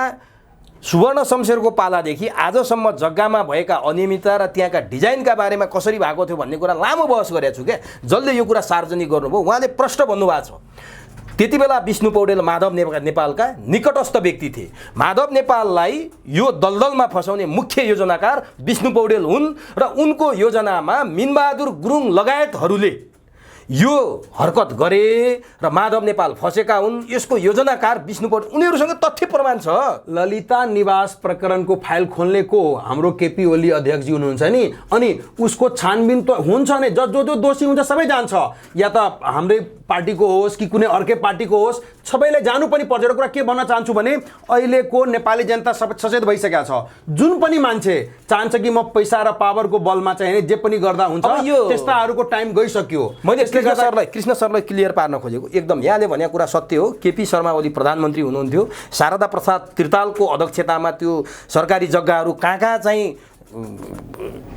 सुवर्ण शमशेरको पालादेखि आजसम्म जग्गामा भएका अनियमितता र त्यहाँका डिजाइनका बारेमा कसरी भएको थियो भन्ने कुरा लामो बहस गरेको छु क्या। जसले यो कुरा सार्वजनिक गर्नुभयो उहाँले प्रश्न भन्नुभएको छ। त्यति बेला विष्णु पौडेल माधव नेपालका निकटस्थ व्यक्ति थिए। माधव नेपाललाई यो दलदलमा फसाउने मुख्य योजनाकार विष्णु पौडेल हुन् र उनको योजनामा मिनबहादुर गुरुङ लगायतहरूले यो हरकत गरे र माधव नेपाल फसेका हुन्। यसको योजनाकार विष्णु पौडेल, उनीहरूसँग तथ्य प्रमाण छ। ललिता निवास प्रकरणको फाइल खोल्ने को हाम्रो केपी ओली अध्यक्षजी हुनुहुन्छ नि, अनि उसको छानबिन त हुन्छ नै। जो जो दोषी हुन्छ सबै जान्छ, या त हाम्रै पार्टीको होस् कि कुनै अर्कै पार्टीको होस्, सबैले जानु पनि पर्छ। एउटा कुरा के भन्न चाहन्छु भने अहिलेको नेपाली जनता सचेत भइसकेका छ। जुन पनि मान्छे चाहन्छ कि म पैसा र पावरको बलमा चाहिँ जे पनि गर्दा हुन्छ, त्यस्ताहरूको टाइम गइसक्यो। मैले कृष्ण सरलाई क्लियर पार्न खोजेको एकदम यहाँले भनेको कुरा सत्य हो। केपी शर्मा ओली प्रधानमन्त्री हुनुहुन्थ्यो, शारदा प्रसाद त्रितालको अध्यक्षतामा त्यो सरकारी जग्गाहरू कहाँ चाहिँ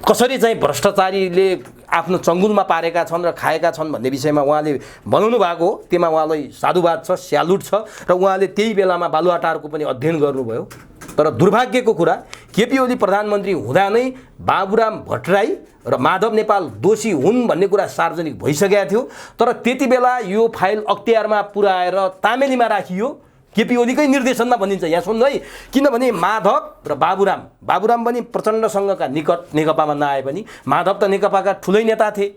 कसरी चाहिँ भ्रष्टाचारीले आफ्नो चङ्गुलमा पारेका छन् र खाएका छन् भन्ने विषयमा उहाँले बनाउनु भएको हो। त्यसमा उहाँलाई साधुवाद छ, स्यालुट छ, र उहाँले त्यही बेलामा बालुवाटारको पनि अध्ययन गर्नुभयो। तर दुर्भाग्यको कुरा केपी ओली प्रधानमन्त्री हुँदा नै बाबुराम भट्टराई र माधव नेपाल दोषी हुन् भन्ने कुरा सार्वजनिक भइसकेको थियो। तर त्यति बेला यो फाइल अख्तियारमा पुर्याएर तामेलीमा राखियो। केपी ओलीकै निर्देशनमा भनिन्छ, यहाँ सुन्नु है। किनभने माधव र बाबुराम पनि प्रचण्डसँगका निकट, नेकपामा नआए पनि माधव त नेकपाका ठुलै नेता थिए।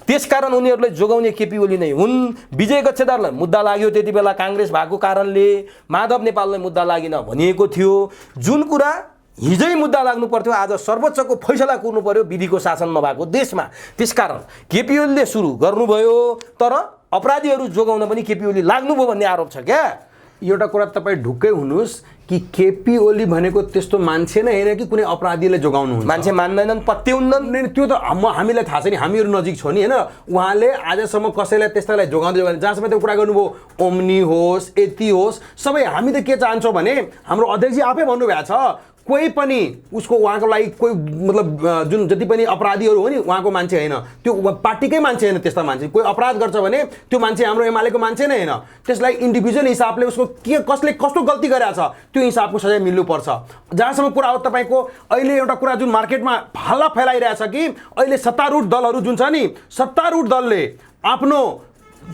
त्यसकारण उनीहरूलाई जोगाउने केपी ओली नै हुन्। विजय गच्छेदारलाई मुद्दा लाग्यो त्यति बेला काङ्ग्रेस भएको कारणले, माधव नेपाललाई मुद्दा लागिन भनिएको थियो। जुन कुरा हिजै मुद्दा लाग्नु पर्थ्यो आज सर्वोच्चको फैसला कुर्नु पर्यो विधिको शासन नभएको देशमा। त्यसकारण केपी ओलीले सुरु गर्नुभयो, तर अपराधीहरू जोगाउन पनि केपी ओली लाग्नुभयो भन्ने आरोप छ क्या। एउटा कुरा तपाईँ ढुक्कै हुनुहोस् कि केपी ओली भनेको त्यस्तो मान्छे नै होइन कि कुनै अपराधीले जोगाउनुहुन्छ। मान्छे मान्दैनन्, पत्याउन्नन्। त्यो त हामीलाई थाहा छ नि, हामीहरू नजिक छौँ नि होइन। उहाँले आजसम्म कसैलाई त्यस्तालाई जोगाउँदै जहाँसम्म त्यो कुरा गर्नुभयो, ओम्नी होस् यति होस् सबै, हामी त के चाहन्छौँ भने हाम्रो अध्यक्षजी आफै भन्नुभएको छ कोही पनि उसको उहाँको लागि कोही मतलब जुन जति पनि अपराधीहरू हो नि उहाँको मान्छे होइन, त्यो पार्टीकै मान्छे होइन। त्यस्ता मान्छे कोही अपराध गर्छ भने त्यो मान्छे हाम्रो एमालेको मान्छे नै होइन। त्यसलाई इन्डिभिजुअल हिसाबले उसको के कसले कस्तो गल्ती गरेछ त्यो हिसाबको सजाय मिल्नुपर्छ। जहाँसम्म कुरा हो तपाईँको अहिले एउटा कुरा जुन मार्केटमा हल्ला फैलाइरहेछ कि अहिले सत्तारूढ दलहरू जुन छ नि, सत्तारूढ दलले आफ्नो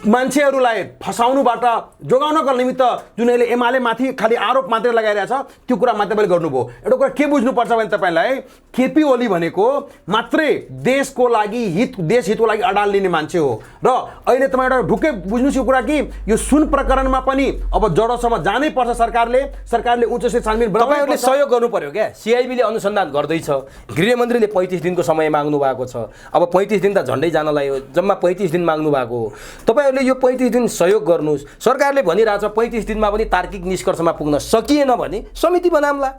मान्छेहरूलाई फसाउनुबाट जोगाउनको निमित्त जुन अहिले एमाले माथि खालि आरोप मात्रै लगाइरहेछ त्यो कुरा मात्रै तपाईँले गर्नुभयो। एउटा कुरा के बुझ्नुपर्छ भने तपाईँलाई केपी ओली भनेको मात्रै देशको लागि देश हितको लागि अडाल लिने मान्छे हो र अहिले तपाईँ एउटा ढुक्कै बुझ्नुहोस् यो कुरा कि यो सुन प्रकरणमा पनि अब जडोसम्म जानै पर्छ। सरकारले उच्च स्तरीय छानबिन तपाईँहरूले सहयोग गर्नु पर्यो क्या। सिआइबीले अनुसन्धान गर्दैछ, गृहमन्त्रीले 35 दिनको समय माग्नु भएको छ। अब 35 दिन त झन्डै जान लाग्यो, जम्मा 35 दिन माग्नु भएको हो। तपाईँहरूले यो 35 दिन सहयोग गर्नुहोस्। सरकारले भनिरहेछ 35 दिनमा पनि तार्किक निष्कर्षमा पुग्न सकिएन भने समिति बनाउँला।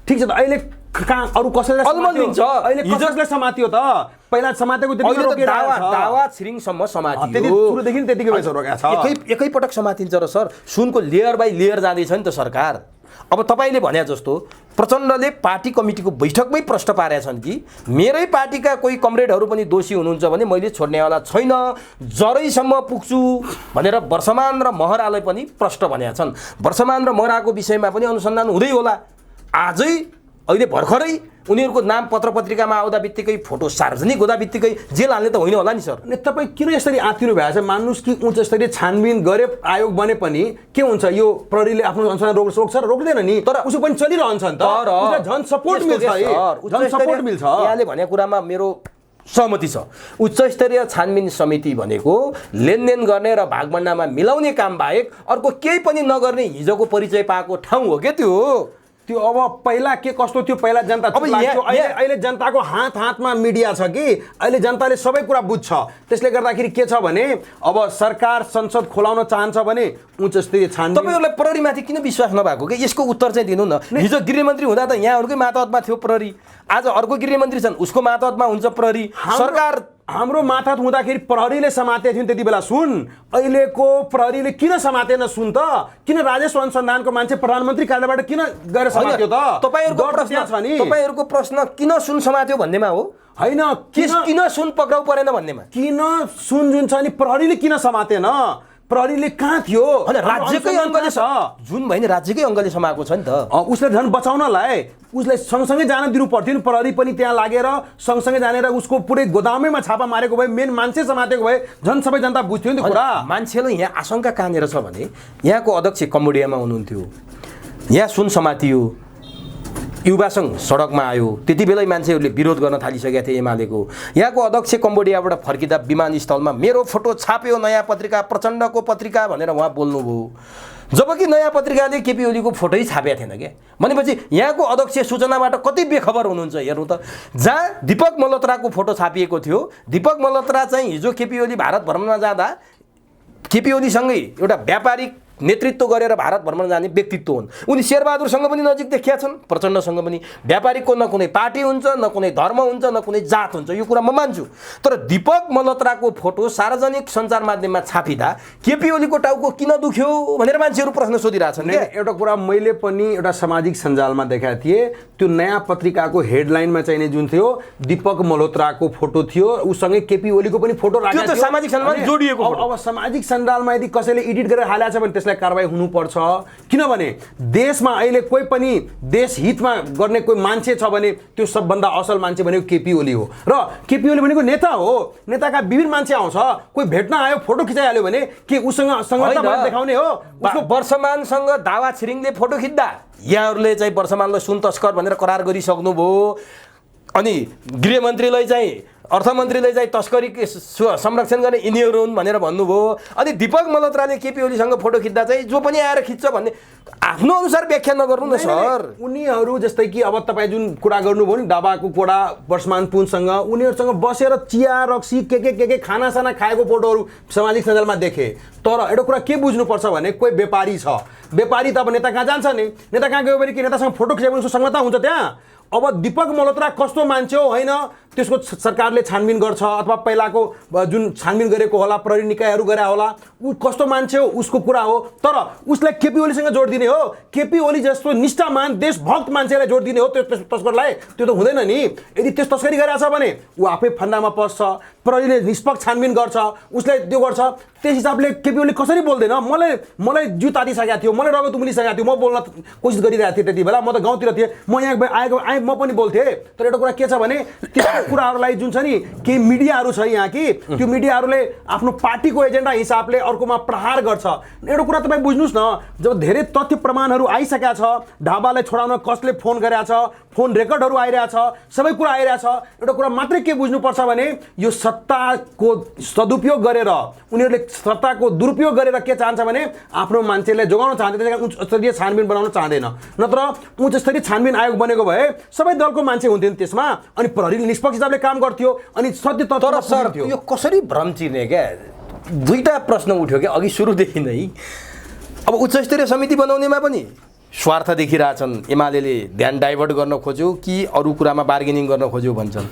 ठिक छ त, अहिले कहाँ अरू कसैले अहिले कसैले समातियो त? पहिला समातेको दावा छिरिङसम्म समातियो, सुरुदेखि त्यतिकै रोकेको छ। एकैपटक समातिन्छ र सर सुनको लेयर बाई लेयर जाँदैछ नि त सरकार। अब तपाईँले भने जस्तो प्रचण्डले पार्टी कमिटीको बैठकमै प्रश्न पारेछन् कि मेरै पार्टीका कोही कमरेडहरू पनि दोषी हुनुहुन्छ भने मैले छोड्नेवाला छैन, जरैसम्म पुग्छु भनेर वर्षमान र महरालाई पनि प्रश्न भनेका छन्। वर्षमान र महराको विषयमा पनि अनुसन्धान हुँदै होला। आजै अहिले भर्खरै उनीहरूको नाम पत्र पत्रिकामा आउँदा बित्तिकै फोटो सार्वजनिक हुँदा बित्तिकै जेल हाल्ने त होइन होला नि सर। अनि तपाईँ किन यसरी आत्तिनु भएको छ? मान्नुहोस् कि उच्च स्तरीय छानबिन गरे आयोग बने पनि के हुन्छ, यो प्रहरीले आफ्नो अनुसन्धान रोक्छ र रोक्दैन नि, तर उसो पनि चलिरहन्छ नि त। उसलाई झन् सपोर्ट मिल्छ, झन् सपोर्ट मिल्छ। यहाँले भनेको कुरामा मेरो सहमति छ। उच्च स्तरीय छानबिन समिति भनेको लेनदेन गर्ने र भागभण्डामा मिलाउने काम बाहेक अर्को केही पनि नगर्ने हिजोको परिचय पाएको ठाउँ हो क्या त्यो। त्यो अब पहिला के कस्तो थियो, पहिला जनता अब अहिले जनताको हातमा मिडिया छ कि अहिले जनताले सबै कुरा बुझ्छ। त्यसले गर्दाखेरि के छ भने अब सरकार संसद खोलाउन चाहन्छ भने उच्च स्तरीय छानबिन। तपाईँहरूलाई प्रहरीमाथि किन विश्वास नभएको कि यसको उत्तर चाहिँ दिनु न। हिजो गृहमन्त्री हुँदा त यहाँहरूकै मातहतमा थियो प्रहरी, आज अर्को गृहमन्त्री छन् उसको मातहतमा हुन्छ प्रहरी। सरकार हाम्रो मातहत हुँदाखेरि प्रहरीले समातेको थियो त्यति बेला सुन। अहिलेको प्रहरीले किन समातेन सुन त? किन राजस्व अनुसन्धानको मान्छे प्रधानमन्त्री कार्यालयबाट किन गएर समात्यो त? तपाईँहरूको प्रश्न किन सुन समात्यो भन्नेमा हो होइन, किन सुन पक्राउ परेन भन्नेमा। किन सुन जुन छ नि प्रहरीले किन समातेन? प्रहरीले कहाँ थियो? राज्यकै अङ्गले छ, जुन भयो नि राज्यकै अङ्गले समाएको छ नि त। उसले झन् बचाउनलाई उसलाई सँगसँगै जान दिनु पर्थ्यो नि। प्रहरी पनि त्यहाँ लागेर सँगसँगै जानेर उसको पुरै गोदामैमा छापा मारेको भए, मेन मान्छे समातेको भए झन् सबै जनता बुझ्थ्यो नि कुरा। मान्छेलाई यहाँ आशंका कहाँनिर छ भने यहाँको अध्यक्ष कम्बोडियामा हुनुहुन्थ्यो, यहाँ सुन समातियो, युवा सङ्घ सडकमा आयो, त्यति बेलै मान्छेहरूले विरोध गर्न थालिसकेका थिए एमालेको। यहाँको अध्यक्ष कम्बोडियाबाट फर्किँदा विमानस्थलमा मेरो फोटो छाप्यो नयाँ पत्रिका, प्रचण्डको पत्रिका भनेर उहाँ बोल्नुभयो, जबकि नयाँ पत्रिकाले केपी ओलीको फोटै छापेको थिएन क्या। भनेपछि यहाँको अध्यक्ष सूचनाबाट कति बेखबर हुनुहुन्छ हेर्नु त। जहाँ दीपक मल्होत्राको फोटो छापिएको थियो, दीपक मल्होत्रा चाहिँ हिजो केपी ओली भारत भ्रमणमा जाँदा केपी ओलीसँगै एउटा व्यापारिक नेतृत्व गरेर भारत भ्रमण जाने व्यक्तित्व हुन्। उनी शेरबहादुरसँग पनि नजिक देखिया छन्, प्रचण्डसँग पनि। व्यापारीको न कुनै पार्टी हुन्छ, न कुनै धर्म हुन्छ, न कुनै जात हुन्छ, यो कुरा म मान्छु। तर दीपक मल्होत्राको फोटो सार्वजनिक सञ्चार माध्यममा छापिँदा केपी ओलीको टाउको किन दुख्यो भनेर मान्छेहरू प्रश्न सोधिरहेछन्। एउटा कुरा मैले पनि एउटा सामाजिक सञ्जालमा देखाएको थिएँ, त्यो नयाँ पत्रिकाको हेडलाइनमा चाहिने जुन थियो दीपक मल्होत्राको फोटो थियो, उसँगै केपी ओलीको पनि फोटो राखेको थियो। सामाजिक सञ्जालमा जोडिएको। अब सामाजिक सञ्जालमा यदि कसैले एडिट गरेर हालेको छ भने त्यसलाई कारबाही हुनुपर्छ। किनभने देशमा अहिले कोही पनि देश हितमा गर्ने कोही मान्छे छ भने त्यो सबभन्दा असल मान्छे भनेको केपी ओली हो। र केपी ओली भनेको नेता हो, नेताका विभिन्न मान्छे आउँछ, कोही भेट्न आयो फोटो खिचाइहाल्यो भने के उसँग संगठन देखाउने हो? उसको वर्षमानसँग दावा छिरिङले फोटो खिच्दा यहाँहरूले चाहिँ वर्षमानलाई सुन तस्कर भनेर करार गरिसक्नुभयो, अनि गृहमन्त्रीलाई चाहिँ अर्थमन्त्रीले चाहिँ तस्करी संरक्षण गर्ने यिनीहरू हुन् भनेर भन्नुभयो। अनि दीपक मल्होत्राले केपी ओलीसँग फोटो खिच्दा चाहिँ जो पनि आएर खिच्छ भन्ने आफ्नो अनुसार व्याख्या नगर्नु न सर। उनीहरू जस्तै कि अब तपाईँ जुन कुरा गर्नुभयो नि दाबाको कोडा वर्षमान पुनसँग, उनीहरूसँग बसेर चिया रक्सी के खानासाना खाएको फोटोहरू सामाजिक सञ्जालमा देखे। तर एउटा कुरा के बुझ्नुपर्छ भने कोही व्यापारी छ, व्यापारी त अब नेता कहाँ जान्छ नि, नेता कहाँ गयो भने कि नेतासँग फोटो खिचायो भने उसको संगता हुन्छ त्यहाँ। अब दीपक मल्होत्रा कस्तो मान्छे हो होइन त्यसको सरकारले छानबिन गर्छ, अथवा पहिलाको जुन छानबिन गरेको होला प्रहरी निकायहरू गरे होला, ऊ कस्तो मान्छे हो उसको कुरा हो। तर उसलाई केपी ओलीसँग जोड दिने हो, केपी ओली जस्तो निष्ठामान देशभक्त मान्छेलाई जोड दिने हो त्यो तस्करलाई? त्यो त हुँदैन नि। यदि त्यस तस्करी गरेछ भने ऊ आफै फन्दामा पस्छ। प्रहरीले निष्पक्ष छानबिन गर्छ, उसले त्यो गर्छ, त्यस हिसाबले केपी ओलीले कसरी बोल्दैन? मलाई जिउ तातिसकेको थियो, मलाई रगत उम्लिसकेको थियो, म बोल्न कोसिस गरिरहेको थिएँ त्यति बेला, म त गाउँतिर थिएँ, म यहाँ आएँ म पनि बोल्थेँ। तर एउटा कुरा के छ भने त्यो कुराहरूलाई जुन छ नि केही मिडियाहरू छ यहाँ कि त्यो मिडियाहरूले आफ्नो पार्टीको एजेन्डा हिसाबले अर्कोमा प्रहार गर्छ। एउटा कुरा तपाईँ बुझ्नुहोस् न, जब धेरै तथ्य प्रमाणहरू आइसकेका छ, ढाबालाई छोडाउन कसले फोन गरेका छ, फोन रेकर्डहरू आइरहेछ, सबै कुरा आइरहेछ, एउटा कुरा मात्रै के बुझ्नुपर्छ भने यो सत्ताको सदुपयोग गरेर उनीहरूले सत्ताको दुरुपयोग गरेर के चाहन्छ भने आफ्नो मान्छेलाई जोगाउन चाहन्छ, त्यसै कारण उच्च स्तरीय छानबिन बनाउन चाहँदैन। नत्र उच्च स्तरीय छानबिन आयोग बनेको भए सबै दलको मान्छे हुन्थ्यो त्यसमा, अनि प्रहरीले निष्पक्ष हिसाबले काम गर्थ्यो अनि सत्य तथ्य। तर सर यो कसरी भ्रम चिर्ने क्या? दुईटा प्रश्न उठ्यो क्या अघि सुरुदेखि नै। अब उच्च स्तरीय समिति बनाउनेमा पनि स्वार्थ देखिरहेछन्, एमाले ध्यान डाइभर्ट गर्न खोज्यो कि अरू कुरामा बार्गेनिङ गर्न खोज्यो भन्छन्।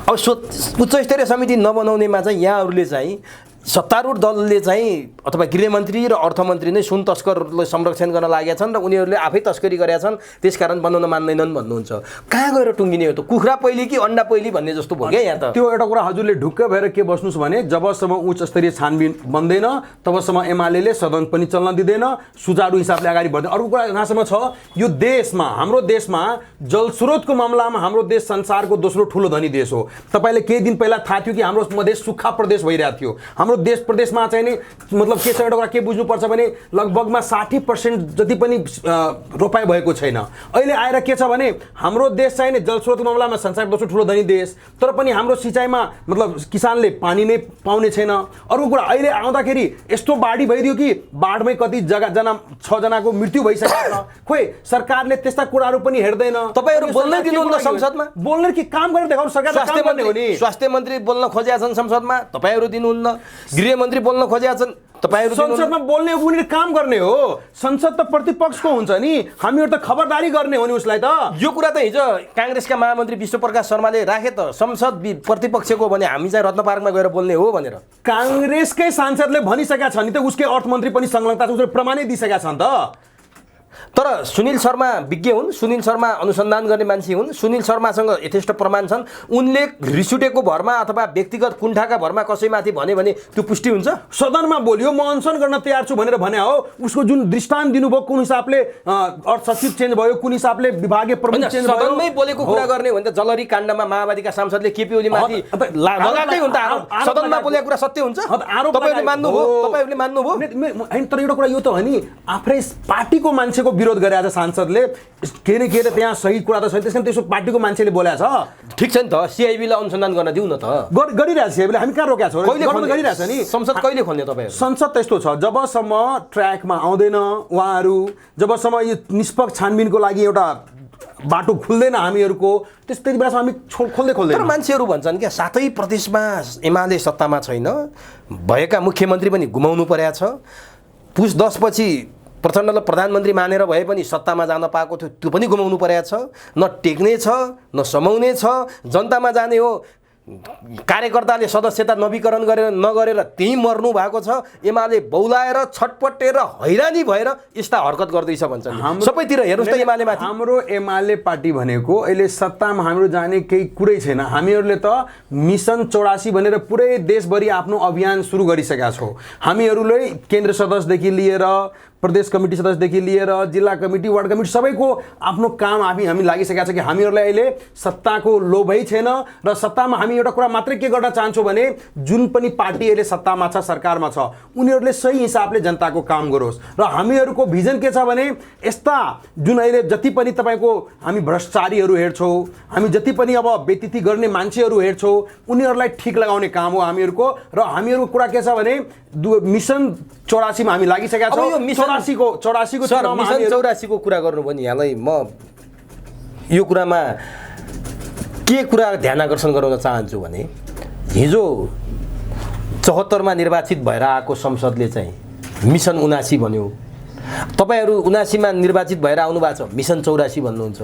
अब उच्च स्तरीय समिति नबनाउनेमा चाहिँ यहाँहरूले चाहिँ सत्तारूढ दलले चाहिँ अथवा गृहमन्त्री र अर्थमन्त्री नै सुन तस्करलाई संरक्षण गर्न लागेका छन् र उनीहरूले आफै तस्करी गरेका छन्, त्यसकारण बनाउन मान्दैनन् भन्नुहुन्छ। कहाँ गएर टुङ्गिने हो त? कुखुरा पहिले कि अन्डा पहिले भन्ने जस्तो भयो क्या यहाँ त। त्यो एउटा कुरा हजुरले ढुक्क भएर के बस्नुहोस् भने जबसम्म उच्च स्तरीय छानबिन बन्दैन तबसम्म एमाले सदन पनि चल्न दिँदैन, सुचारू हिसाबले अगाडि बढ्दैन। अर्को कुरा जहाँसम्म छ, यो देशमा हाम्रो देशमा जलस्रोतको मामलामा हाम्रो देश संसारको दोस्रो ठुलो धनी देश हो। तपाईँले केही दिन पहिला थाहा थियो कि हाम्रो मधेस सुक्खा प्रदेश भइरहेको थियो। हाम्रो देश प्रदेशमा चाहिँ नि मतलब के छ, एउटा कुरा के बुझ्नुपर्छ भने लगभगमा 60% जति पनि रोपाइ भएको छैन। अहिले आएर के छ भने हाम्रो देश चाहिँ नि जलस्रोतको मामलामा संसारको दोस्रो ठुलो धनी देश, तर पनि हाम्रो सिँचाइमा मतलब किसानले पानी नै पाउने छैन। अर्को कुरा अहिले आउँदाखेरि यस्तो बाढी भइदियो कि बाढमै कति जना 6 जनाको मृत्यु भइसकेको छ। खोइ सरकारले त्यस्ता कुराहरू पनि हेर्दैन। तपाईहरु बोल्नै दिनुहुन्न संसदमा? बोल्ने कि काम गरेर देखाउनु सरकारले काम गर्ने हो नि। स्वास्थ्य मन्त्री बोल्न खोजेका छन् संसदमा, तपाईहरु दिनुहुन्न। गृहमन्त्री बोल्न खोजेका छन्, तपाईहरु संसदमा बोल्ने उनीले काम गर्ने हो। संसद त प्रतिपक्षको हुन्छ नि, हामीहरु त खबरदारी गर्ने हो नि उसलाई त। यो कुरा त हिजो कांग्रेसका महामन्त्री विश्वप्रकाश शर्माले राखे त, संसद प्रतिपक्षको भने हामी चाहिँ रत्न पार्कमा गएर बोल्ने हो भनेर। कांग्रेसकै सांसदले भनिसकेका छन् नि त, उसकै अर्थमन्त्री पनि संलग्नता छ, उसले प्रमाणै दिइसकेका छन् त। तर सुनिल शर्मा विज्ञ हुन्, सुनिल शर्मा अनुसन्धान गर्ने मान्छे हुन्, सुनिल शर्मासँग यथेष्ट प्रमाण छन्। उनले रिस उठेको भरमा अथवा व्यक्तिगत कुण्ठाका भरमा कसैमाथि भने त्यो पुष्टि हुन्छ? सदनमा बोल्यो म अनसन गर्न तयार छु भनेर भने हो। उसको जुन दृष्टान्त दिनुभयो, कुन हिसाबले अर्थ सचिव चेन्ज भयो, कुन हिसाबले विभागीय प्रमुख चेन्ज भयो, सदनमै बोलेको कुरा गर्ने हो भने त जलरी काण्डमा माओवादीका सांसदले केपी ओलीमाथि लगाएकै हुन्छ आरोप। सदनमा बोलेको कुरा सत्य हुन्छ? तपाईहरुले मान्नुभयो? तपाईहरुले मान्नुभयो? हैन, तर एउटा कुरा यो त हो नि, आफ्नै पार्टीको मान्छेको विरोध गरे आज सांसदले के न के त त्यहाँ सही कुरा त छैन, त्यसकारण त्यसो पार्टीको मान्छेले बोलेको छ। ठिक छ नि त, सिआइबीलाई अनुसन्धान गर्न दिउँ न त। गरिरहेछ सिआइबीले, हामी कहाँ रोकेका छौँ? गरिरहेछ नि। संसद कहिले खोल्ने तपाईहरु? संसद त्यस्तो छ, जबसम्म ट्र्याकमा आउँदैन उहाँहरू, जबसम्म यो निष्पक्ष छानबिनको लागि एउटा बाटो खुल्दैन हामीहरूको, त्यति बेलासम्म हामी खोल्दैन। तर मान्छेहरू भन्छन् क्या 7 प्रदेशमा एमाले सत्तामा छैन, भएका मुख्यमन्त्री पनि गुमाउनु परेको छ, पुस 10 पछि प्रचण्डलाई प्रधानमन्त्री मानेर भए पनि सत्तामा जान पाएको थियो, त्यो पनि गुमाउनु परेको छ। न टेक्ने छ न समाउने छ, जनतामा जाने हो। कार्यकर्ताले सदस्यता नवीकरण नगरेर त्यही मर्नु भएको छ। एमाले बौलाएर छटपटेर हैरानी भएर यस्ता हरकत गर्दैछ भन्छन्। सबैतिर हेर्नुस् त एमाले माथि। हाम्रो एमाले पार्टी भनेको अहिले सत्तामा हाम्रो जाने केही कुरै छैन। हामीहरूले त मिसन 84 भनेर पुरै देशभरि आफ्नो अभियान सुरु गरिसकेका छौँ। हामीहरूले केन्द्र सदस्यदेखि लिएर प्रदेश कमिटी सदस्यदेखि लिएर जिल्ला कमिटी वार्ड कमिटी सबैको आफ्नो काम हामी लागिसकेका छ कि हामीहरूलाई अहिले सत्ताको लोभै छैन। र सत्तामा हामी एउटा कुरा मात्रै के गर्न चाहन्छौँ भने जुन पनि पार्टी अहिले सत्तामा छ, सरकारमा छ, उनीहरूले सही हिसाबले जनताको काम गरोस्। र हामीहरूको भिजन के छ भने यस्ता जुन अहिले जति पनि तपाईँको हामी भ्रष्टाचारीहरू हेर्छौँ, हामी जति पनि अब बेइज्जती गर्ने मान्छेहरू हेर्छौँ, उनीहरूलाई ठिक लगाउने काम हो हामीहरूको। र हामीहरूको कुरा के छ भने मिसन 84 मा हामी लागिसकेका छौँ। 84 को कुरा गर्नु भने यहाँलाई म यो कुरामा के कुरा ध्यान आकर्षण गराउन चाहन्छु भने हिजो 74 मा निर्वाचित भएर आएको संसदले चाहिँ मिसन 79 भन्यो। तपाईहरु 79 मा निर्वाचित भएर आउनु भएको छ, मिसन 84 भन्नुहुन्छ।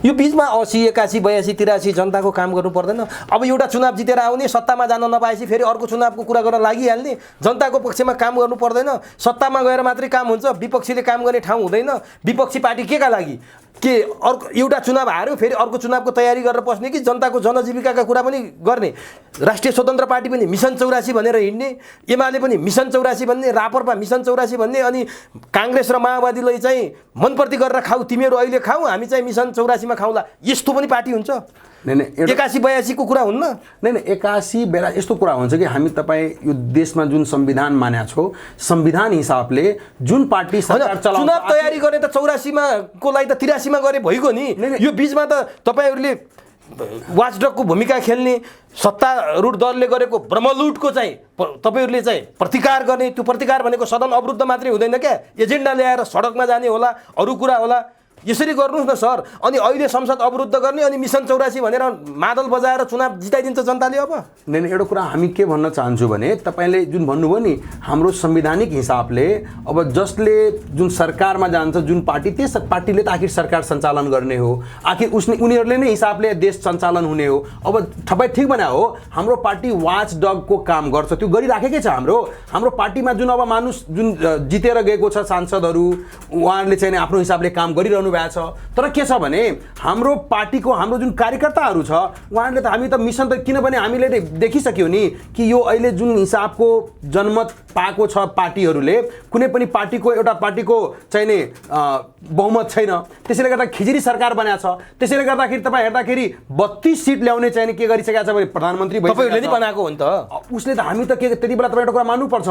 यो बीचमा 80, 81, 82, 83 जनताको काम गर्नु पर्दैन? अब एउटा चुनाव जितेर आउने, सत्तामा जान नपाएपछि फेरि अर्को चुनावको कुरा गर्न लागिहाल्ने, जनताको पक्षमा काम गर्नु पर्दैन? सत्तामा गएर मात्रै काम हुन्छ, विपक्षीले काम गर्ने ठाउँ हुँदैन। विपक्षी पार्टी केका लागि? के अर्को एउटा चुनाव हार्यो फेरि अर्को चुनावको तयारी गरेर बस्ने कि जनताको जनजीविकाका कुरा पनि गर्ने? राष्ट्रिय स्वतन्त्र पार्टी पनि मिसन 84 भनेर हिँड्ने, एमाले पनि मिसन 84 भन्ने, राप्रपा मिसन 84 भन्ने, अनि काङ्ग्रेस र माओवादीले चाहिँ मनप्रति गरेर खाऊ, तिमीहरू अहिले खाऊ, हामी चाहिँ मिसन 84 मा खाउँला, यस्तो पनि पार्टी हुन्छ? नहीं 81-82 को कुरा हुन्न? नहीं 81-82 यस्तो कुरा हुन्छ कि हामी तपाईँ यो देशमा जुन संविधान मान्या छौ, संविधान हिसाबले जुन पार्टी सरकार चलाउँछ, चुनाव तयारी गर्ने त 84 मा को लागि त 83 मा गरे भइगयो नि। यो बीचमा त तपाईहरुले वाचडगको भूमिका खेल्ने, सत्तारूढ दलले गरेको ब्रह्मलुटको चाहिँ तपाईहरुले चाहिँ प्रतिकार गर्ने, त्यो प्रतिकार भनेको सदन अवरुद्ध मात्रै हुँदैन क्या, एजेन्डा ल्याएर सडकमा जाने होला, अरू कुरा होला, यसरी गर्नुस् न सर। अनि अहिले संसद अवरुद्ध गर्ने अनि मिसन 84 भनेर मादल बजाएर चुनाव जिताइदिन्छ जनताले। अब नहीं एउटा कुरा हामी के भन्न चाहन्छु भने, तपाईले जुन भन्नुभयो नि, हाम्रो संवैधानिक हिसाबले अब जसले जुन सरकारमा जान्छ, जुन पार्टी, त्यस पार्टीले त आखिर सरकार सञ्चालन गर्ने हो, आखिर उनीहरूले नै हिसाबले देश सञ्चालन हुने हो। अब तपाईँ ठिक भने हो, हाम्रो पार्टी वाच डगको काम गर्छ, त्यो गरिराखेकै छ। हाम्रो पार्टीमा जुन अब मानुस जुन जितेर गएको छ सांसदहरू, उहाँहरूले चाहिँ आफ्नो हिसाबले काम गरिरहनु भएको छ। तर के छ भने हाम्रो पार्टीको हाम्रो जुन कार्यकर्ताहरू छ, उहाँहरूले त हामी त मिसन त, किनभने हामीले देखिसक्यो नि कि यो अहिले जुन हिसाबको जनमत पाएको छ पार्टीहरूले, कुनै पनि पार्टीको एउटा पार्टीको चाहिँ नि बहुमत छैन, त्यसैले गर्दा खिचडी सरकार बनाएको छ। त्यसैले गर्दाखेरि तपाईँ हेर्दाखेरि 32 सिट ल्याउने चाहिँ के गरिसकेको छ भने प्रधानमन्त्री तपाईहरुले नि बनाएको हो नि त। उसले त हामी त के त्यति बेला तपाईँ एउटा कुरा मान्नुपर्छ,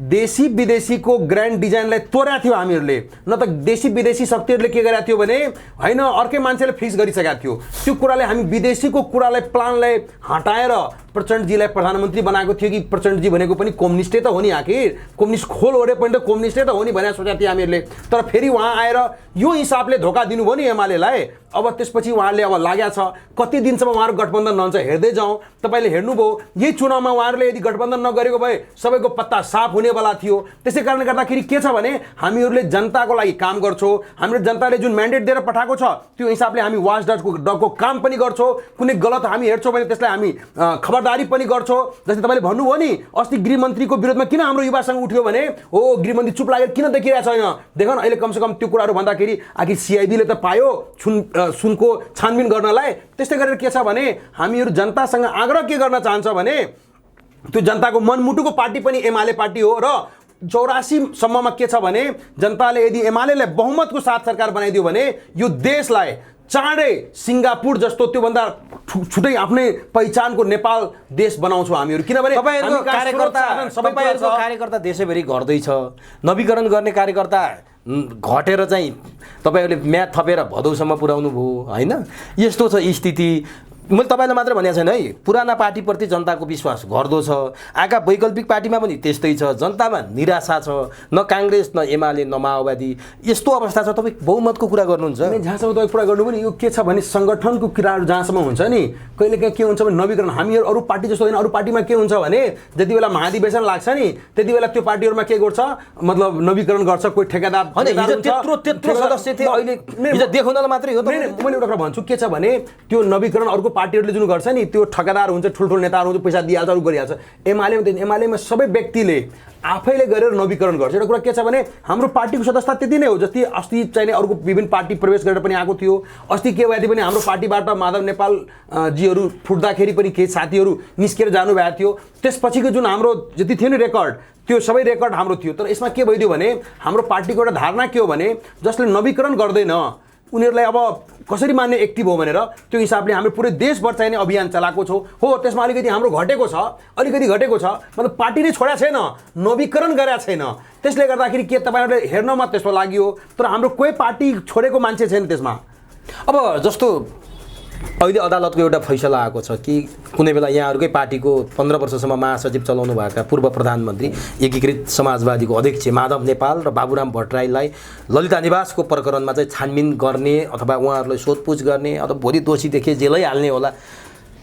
देशी विदेशीको ग्रान्ड डिजाइनलाई तोड्या थियो हामीहरूले, न त देशी विदेशी शक्तिहरूले के गरेको थियो भने हैन अर्कै मान्छेले फिक्स गरिसकेको थियो। त्यो कुराले हामी विदेशीको कुरालाई प्लानलाई हटाएर प्रचण्डजीलाई प्रधानमन्त्री बनाएको थियो कि प्रचण्डजी भनेको पनि कम्युनिस्टै त हो नि, आखिर कम्युनिस्ट खोल ओढे पनि त कम्युनिस्टै त हो नि भनेर सोचेको थियो हामीहरूले। तर फेरि उहाँ आएर यो हिसाबले धोका दिनुभयो नि एमालेलाई। अब त्यसपछि उहाँहरूले अब लागेको छ कति दिनसम्म उहाँहरू गठबन्धन रहन्छ हेर्दै जाउँ। तपाईँले हेर्नुभयो यही चुनावमा उहाँहरूले यदि गठबन्धन नगरेको भए सबैको पत्ता साफ हुनेवाला थियो। त्यसै कारणले गर्दाखेरि के छ भने हामीहरूले जनताको लागि काम गर्छौँ, हामीले जनताले जुन म्यान्डेट दिएर पठाएको छ त्यो हिसाबले हामी वाच डगको काम पनि गर्छौँ। कुनै गलत हामी हेर्छौँ भने त्यसलाई हामी खबरदारी पनि गर्छौँ। जस्तै तपाईँले भन्नुभयो नि अस्ति गृहमन्त्रीको विरोधमा किन हाम्रो युवासँग उठ्यो भने हो गृहमन्त्री चुप लागेर किन देखिरहेको छैन, देख न अहिले कमसेकम त्यो कुराहरू भन्दाखेरि आखिर सिआइडीले त पायो सुनको छानबिन गर्नलाई। त्यस्तै गरेर के छ भने हामीहरू जनतासँग आग्रह के गर्न चाहन्छ भने त्यो जनताको मनमुटुको पार्टी पनि एमाले पार्टी हो र 84 सम्ममा के छ भने जनताले यदि एमालेलाई बहुमतको साथ सरकार बनाइदियो भने यो देशलाई चाँडै सिङ्गापुर जस्तो त्योभन्दा छुट्टै आफ्नै पहिचानको नेपाल देश बनाउँछौँ हामीहरू। किनभने तपाईँहरूको कार्यकर्ता देशैभरि घट्दैछ, नवीकरण गर्ने कार्यकर्ता घटेर चाहिँ तपाईँहरूले म्याद थपेर भदौसम्म पुर्याउनु भयो होइन। यस्तो छ स्थिति। मैले तपाईँलाई मात्र भनेको छैन है, पुराना पार्टीप्रति जनताको विश्वास घट्दो छ। आएका वैकल्पिक पार्टीमा पनि त्यस्तै छ, जनतामा निराशा छ। न काङ्ग्रेस, न एमाले, न माओवादी, यस्तो अवस्था छ। तपाईँ बहुमतको कुरा गर्नुहुन्छ, जहाँसम्म तपाईँ कुरा गर्नु पनि यो के छ भने सङ्गठनको कुराहरू जहाँसम्म हुन्छ नि, कहिलेकाहीँ के हुन्छ भने नवीकरण हामीहरू अरू पार्टी जस्तो होइन। अरू पार्टीमा के हुन्छ भने जति बेला महाधिवेशन लाग्छ नि त्यति बेला त्यो पार्टीहरूमा के गर्छ मतलब नवीकरण गर्छ, कोही ठेकेदार त्यत्रो सदस्य थिए, अहिले देखाउनलाई मात्रै हो। मैले एउटा कुरा भन्छु के छ भने त्यो नवीकरण अर्को पार्टीहरूले जुन गर्छ नि त्यो ठेकेदार हुन्छ, ठुल्ठुलो नेताहरू हुन्छ, पैसा दिइहाल्छ, अरू गरिहाल्छ। एमालेमा सबै व्यक्तिले आफैले गरेर नवीकरण गर्छ। एउटा कुरा के छ भने हाम्रो पार्टीको सदस्यता त्यति नै हो। जस्तै अस्ति चाहिने अरूको विभिन्न पार्टी प्रवेश गरेर पनि आएको थियो। अस्ति के भयो भने हाम्रो पार्टीबाट माधव नेपाल जीहरू फुट्दाखेरि पनि केही साथीहरू निस्केर जानुभएको थियो। त्यसपछिको जुन हाम्रो जति थियो नि रेकर्ड, त्यो सबै रेकर्ड हाम्रो थियो। तर यसमा के भइदियो भने हाम्रो पार्टीको एउटा धारणा के हो भने जसले नवीकरण गर्दैन उनीहरूलाई अब कसरी मान्ने एक्टिभ हो भनेर त्यो हिसाबले हामीले पुरै देशभर चाहिने अभियान चलाएको छौँ। हो त्यसमा अलिकति हाम्रो घटेको छ, मतलब पार्टी नै छोडा छैन, नवीकरण गरेका छैन। त्यसले गर्दाखेरि के तपाईँहरूले हेर्नमा त्यस्तो लाग्यो, तर हाम्रो कोही पार्टी छोडेको मान्छे छैन त्यसमा। अब जस्तो अहिले अदालतको एउटा फैसला आएको छ कि कुनै बेला यहाँहरूकै पार्टीको 15 वर्षसम्म महासचिव चलाउनु भएका पूर्व प्रधानमन्त्री एकीकृत समाजवादीको अध्यक्ष माधव नेपाल र बाबुराम भट्टराईलाई ललिता निवासको प्रकरणमा चाहिँ छानबिन गर्ने अथवा उहाँहरूलाई सोधपुछ गर्ने अथवा भोलि दोषी देखे जेलै हाल्ने होला।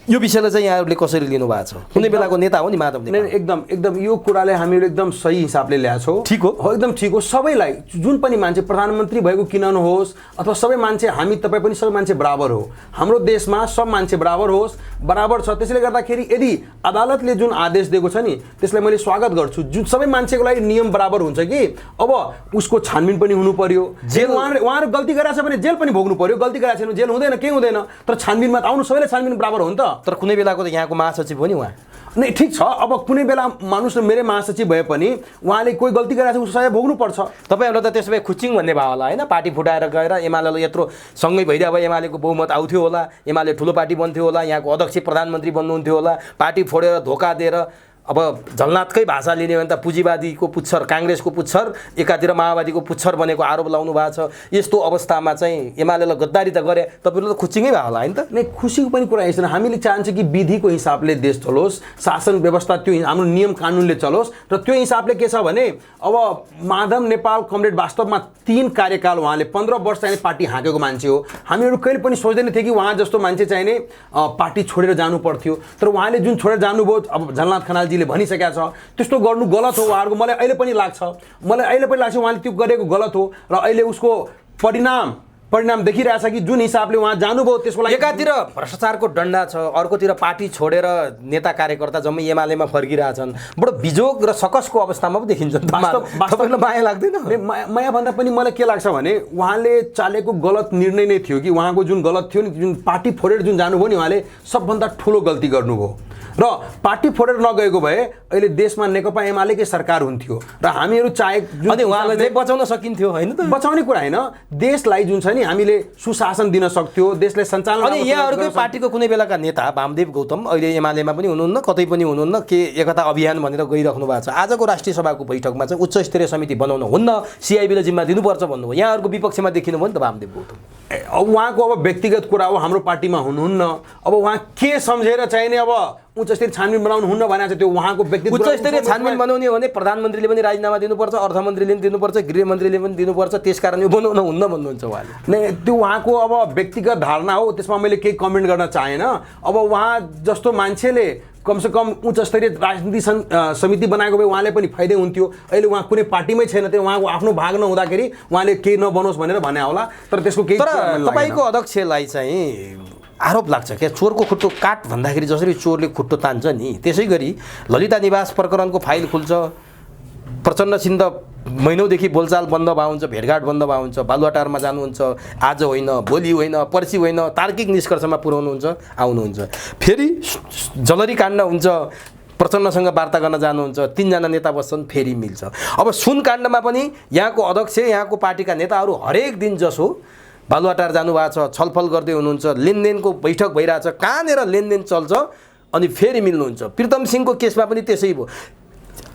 यो विषयलाई चाहिँ यहाँहरूले कसरी लिनु भएको छ? कुनै बेलाको नेता हो नि माधव नेपाल। नहीं एकदम एकदम यो कुराले हामीहरू एकदम सही हिसाबले ल्याएको छौँ। ठिक हो। एकदम ठिक हो। सबैलाई जुन पनि मान्छे प्रधानमन्त्री भएको किन नहोस् अथवा सबै मान्छे हामी तपाईँ पनि सबै मान्छे बराबर हो। हाम्रो देशमा सब मान्छे बराबर होस्, बराबर छ। त्यसले गर्दाखेरि यदि अदालतले जुन आदेश दिएको छ नि त्यसलाई मैले स्वागत गर्छु। जुन सबै मान्छेको लागि नियम बराबर हुन्छ कि अब उसको छानबिन पनि हुनु पर्यो। जेल उहाँहरू गल्ती गरेछ भने जेल पनि भोग्नु पर्यो, गल्ती गरेछ भने जेल हुँदैन, केही हुँदैन। तर छानबिनमा त आउनु, सबैले छानबिन बराबर हो नि त। तर कुनै बेलाको त यहाँको महासचिव हो नि उहाँ। नहीं ठिक छ। अब कुनै बेला मानुस मेरो महासचिव भए पनि उहाँले कोही गल्ती गरेछ उसको सजाय भोग्नुपर्छ। तपाईँहरूलाई त त्यसो भए खुच्चिङ भन्ने भयो होला होइन? पार्टी फुटाएर गएर एमालेलाई यत्रो सँगै भइदियो भए एमालेको बहुमत आउँथ्यो होला, एमाले ठुलो पार्टी बन्थ्यो होला, यहाँको अध्यक्ष प्रधानमन्त्री बन्नुहुन्थ्यो होला। पार्टी फोडेर धोका दिएर अब झलनाथकै भाषा लिने हो भने त पुँजीवादीको पुच्छर, काङ्ग्रेसको पुच्छर, एकातिर माओवादीको पुच्छर बनेको आरोप लाउनु भएको छ। यस्तो अवस्थामा चाहिँ एमालेलाई गद्दारी त गरे, तपाईँहरू त खुच्चिङै भयो होला होइन त? नहीं खुसीको पनि कुरा छैन। हामीले चाहन्छौँ कि विधिको हिसाबले देश चलोस्, शासन व्यवस्था त्यो हाम्रो नियम कानुनले चलोस्। र त्यो हिसाबले के छ भने अब माधव नेपाल कमरेड वास्तवमा 3 कार्यकाल उहाँले 15 वर्ष चाहिने पार्टी हाँकेको मान्छे हो। हामीहरू कहिले पनि सोच्दैन थिए कि उहाँ जस्तो मान्छे चाहिने पार्टी छोडेर जानु पर्थ्यो। तर उहाँले जुन छोडेर जानुभयो, अब झलनाथ खनालजीले भनिसकेका छ त्यस्तो गर्नु गलत हो उहाँहरूको। मलाई अहिले पनि लाग्छ उहाँले त्यो गरेको गलत हो। र अहिले उसको परिणाम देखिरहेछ कि जुन हिसाबले उहाँ जानुभयो त्यसको लागि एकातिर भ्रष्टाचारको डन्डा छ, अर्कोतिर पार्टी छोडेर नेता कार्यकर्ता जम्मै एमालेमा फर्किरहेछन्। बडो बिजोग र सकसको अवस्थामा पो देखिन्छ। तपाईँलाई माया लाग्दैन? माया भन्दा पनि मलाई के लाग्छ भने उहाँले चालेको गलत निर्णय नै थियो कि उहाँको जुन गलत थियो नि, जुन पार्टी फोडेर जुन जानुभयो नि उहाँले सबभन्दा ठुलो गल्ती गर्नुभयो। र पार्टी फोडेर नगएको भए अहिले देशमा नेकपा एमालेकै सरकार हुन्थ्यो र हामीहरू चाहे अनि उहाँलाई चाहिँ बचाउन सकिन्थ्यो होइन त? बचाउने कुरा होइन, देशलाई जुन छ नि हामीले सुशासन दिन सक्थ्यो, देशलाई सञ्चालन। अनि यहाँहरूकै पार्टीको कुनै बेलाका नेता वामदेव गौतम अहिले एमालेमा पनि हुनुहुन्न, कतै पनि हुनुहुन्न, के एकता अभियान भनेर गइराख्नु भएको छ। आजको राष्ट्रिय सभाको बैठकमा चाहिँ उच्च स्तरीय समिति बनाउन हुन्न, सिआइबीले जिम्मा दिनुपर्छ भन्नुभयो। यहाँहरूको विपक्षमा देखिनुभयो नि त वामदेव गौतम। उहाँको अब व्यक्तिगत कुरा हो, हाम्रो पार्टीमा हुनुहुन्न। अब उहाँ के सम्झेर चाहिने अब उच्च स्तरीय छानबिन बनाउनु हुन्न भनेको छ, त्यो उहाँको व्यक्तिगत। उच्च स्तरीय छानबिन बनाउने हो भने प्रधानमन्त्रीले पनि राजीनामा दिनुपर्छ, अर्थमन्त्रीले पनि दिनुपर्छ, गृहमन्त्रीले पनि दिनुपर्छ, त्यसकारण यो बनाउन हुन्न भन्नुहुन्छ उहाँले। नै त्यो उहाँको अब व्यक्तिगत धारणा हो, त्यसमा मैले केही कमेन्ट गर्न चाहेन। अब उहाँ जस्तो मान्छेले कमसेकम उच्च स्तरीय राजनीति समिति बनाएको भए उहाँले पनि फाइदै हुन्थ्यो। अहिले उहाँ कुनै पार्टीमै छैन, त्यो उहाँको आफ्नो भाग नहुँदाखेरि उहाँले केही नबनोस् भनेर भने होला। तर त्यसको केही तपाईँको अध्यक्षलाई चाहिँ आरोप लाग्छ क्या चोरको खुट्टो काट भन्दाखेरि जसरी चोरले खुट्टो तान्छ नि त्यसै गरी ललिता निवास प्रकरणको फाइल खुल्छ, प्रचण्डसित महिनौदेखि बोलचाल बन्द भएको हुन्छ, भेटघाट बन्द भएको हुन्छ, बालुवाटारमा जानुहुन्छ, आज होइन भोलि होइन पर्सि होइन तार्किक निष्कर्षमा पुर्याउनुहुन्छ, आउनुहुन्छ। फेरि जलरी काण्ड हुन्छ, प्रचण्डसँग वार्ता गर्न जानुहुन्छ, 3 जना नेता बस्छन्, फेरि मिल्छ। अब सुन काण्डमा पनि यहाँको अध्यक्ष यहाँको पार्टीका नेताहरू हरेक दिन जसो बालुवाटार जानुभएको छ, छलफल गर्दै हुनुहुन्छ, लेनदेनको बैठक भइरहेछ, कहाँनिर लेनदेन चल्छ अनि फेरि मिल्नुहुन्छ। प्रीतम सिंहको केसमा पनि त्यसै भयो,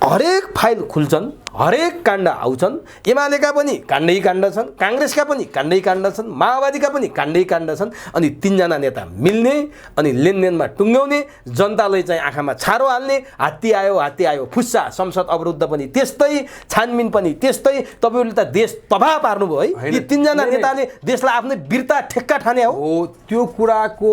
हरेक फाइल खुल्छन्, हरेक काण्ड आउँछन्, एमालेका पनि काण्डै काण्ड छन्, काङ्ग्रेसका पनि काण्डै काण्ड छन्, माओवादीका पनि काण्डै काण्ड छन्। अनि 3 जना नेता मिल्ने अनि लेनदेनमा टुङ्ग्याउने, जनतालाई चाहिँ आँखामा छारो हाल्ने, हात्ती आयो फुस्सा, संसद अवरुद्ध पनि त्यस्तै, छानबिन पनि त्यस्तै। तपाईँहरूले त देश तबाह पार्नुभयो है। यी 3 जना नेताले देशलाई आफ्नै वीरता ठेक्का ठाने हो। त्यो कुराको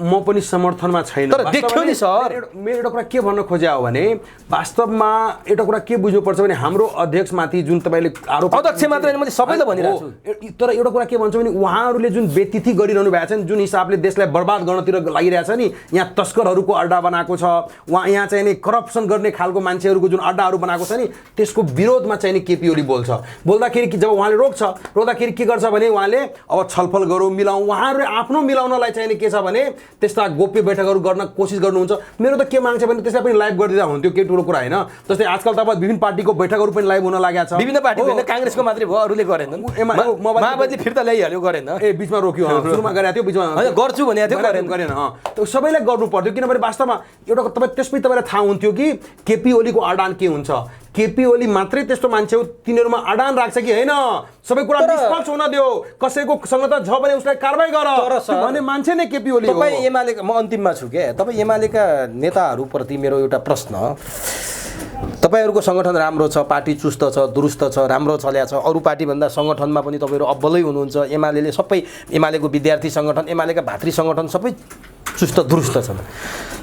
म पनि समर्थनमा छैन। तर देख्यो नि सर, मेरो एउटा कुरा के भन्न खोजे हो भने वास्तवमा एउटा कुरा के बुझ्नुपर्छ भने हाम्रो अध्यक्षमाथि जुन तपाईँले आरोप, अध्यक्ष मात्र होइन मैले सबैलाई भनिरहेको छु, तर एउटा कुरा के भन्छ भने उहाँहरूले जुन व्यतिथि गरिरहनु भएको छ नि, जुन हिसाबले देशलाई बर्बाद गर्नतिर लागिरहेछ नि, यहाँ तस्करहरूको अड्डा बनाएको छ, यहाँ चाहिँ नि करप्सन गर्ने खालको मान्छेहरूको जुन अड्डाहरू बनाएको छ नि, त्यसको विरोधमा चाहिँ नि केपी ओली बोल्दाखेरि जब उहाँले रोक्दाखेरि के गर्छ भने उहाँले अब छलफल गरौँ, मिलाउँ, उहाँहरूले आफ्नो मिलाउनलाई चाहिँ नि के छ भने त्यस्ता गोप्य बैठकहरू गर्न कोसिस गर्नुहुन्छ। मेरो त के माग्छ भने त्यसलाई पनि लाइभ गरिदिँदा हुन्थ्यो, केही ठुलो कुरा होइन। जस्तै आजकल त अब विभिन्न पार्टीको बैठकहरू पनि लाइभ हुन लागेको छ, विभिन्न पार्टी होइन, काङ्ग्रेसको मात्रै भयो, अरूले गरेनन्। माओवादी फिर्ता ल्याइहाल्यो, गरेन, बिचमा रोक्यो, सुरुमा गरेको थियो, बिचमा गर्छु भनेको थियो, गरेन। त्यो सबैलाई गर्नु पर्थ्यो, किनभने वास्तवमा एउटा तपाईँ त्यसपछि तपाईँलाई थाहा हुन्थ्यो कि केपी ओलीको अडान के हुन्छ। केपी ओली मात्रै त्यस्तो मान्छे हो, तिनीहरूमा अडान राख्छ कि होइन सबै कुरा निष्पक्ष हुन दियो, कसैको संगत छ भने उसलाई कारबाही गर भन्ने मान्छे नै केपी ओली हो। तपाईँ एमालेका, म अन्तिममा छु क्या, तपाईँ एमालेका नेताहरूप्रति मेरो एउटा प्रश्न, तपाईँहरूको सङ्गठन राम्रो छ, पार्टी चुस्त छ, दुरुस्त छ, राम्रो चल्या छ, अरू पार्टीभन्दा सङ्गठनमा पनि तपाईँहरू अब्बलै हुनुहुन्छ। एमाले सबै, एमालेको विद्यार्थी सङ्गठन, एमालेका भातृ सङ्गठन सबै चुस्त दुरुस्त छन्।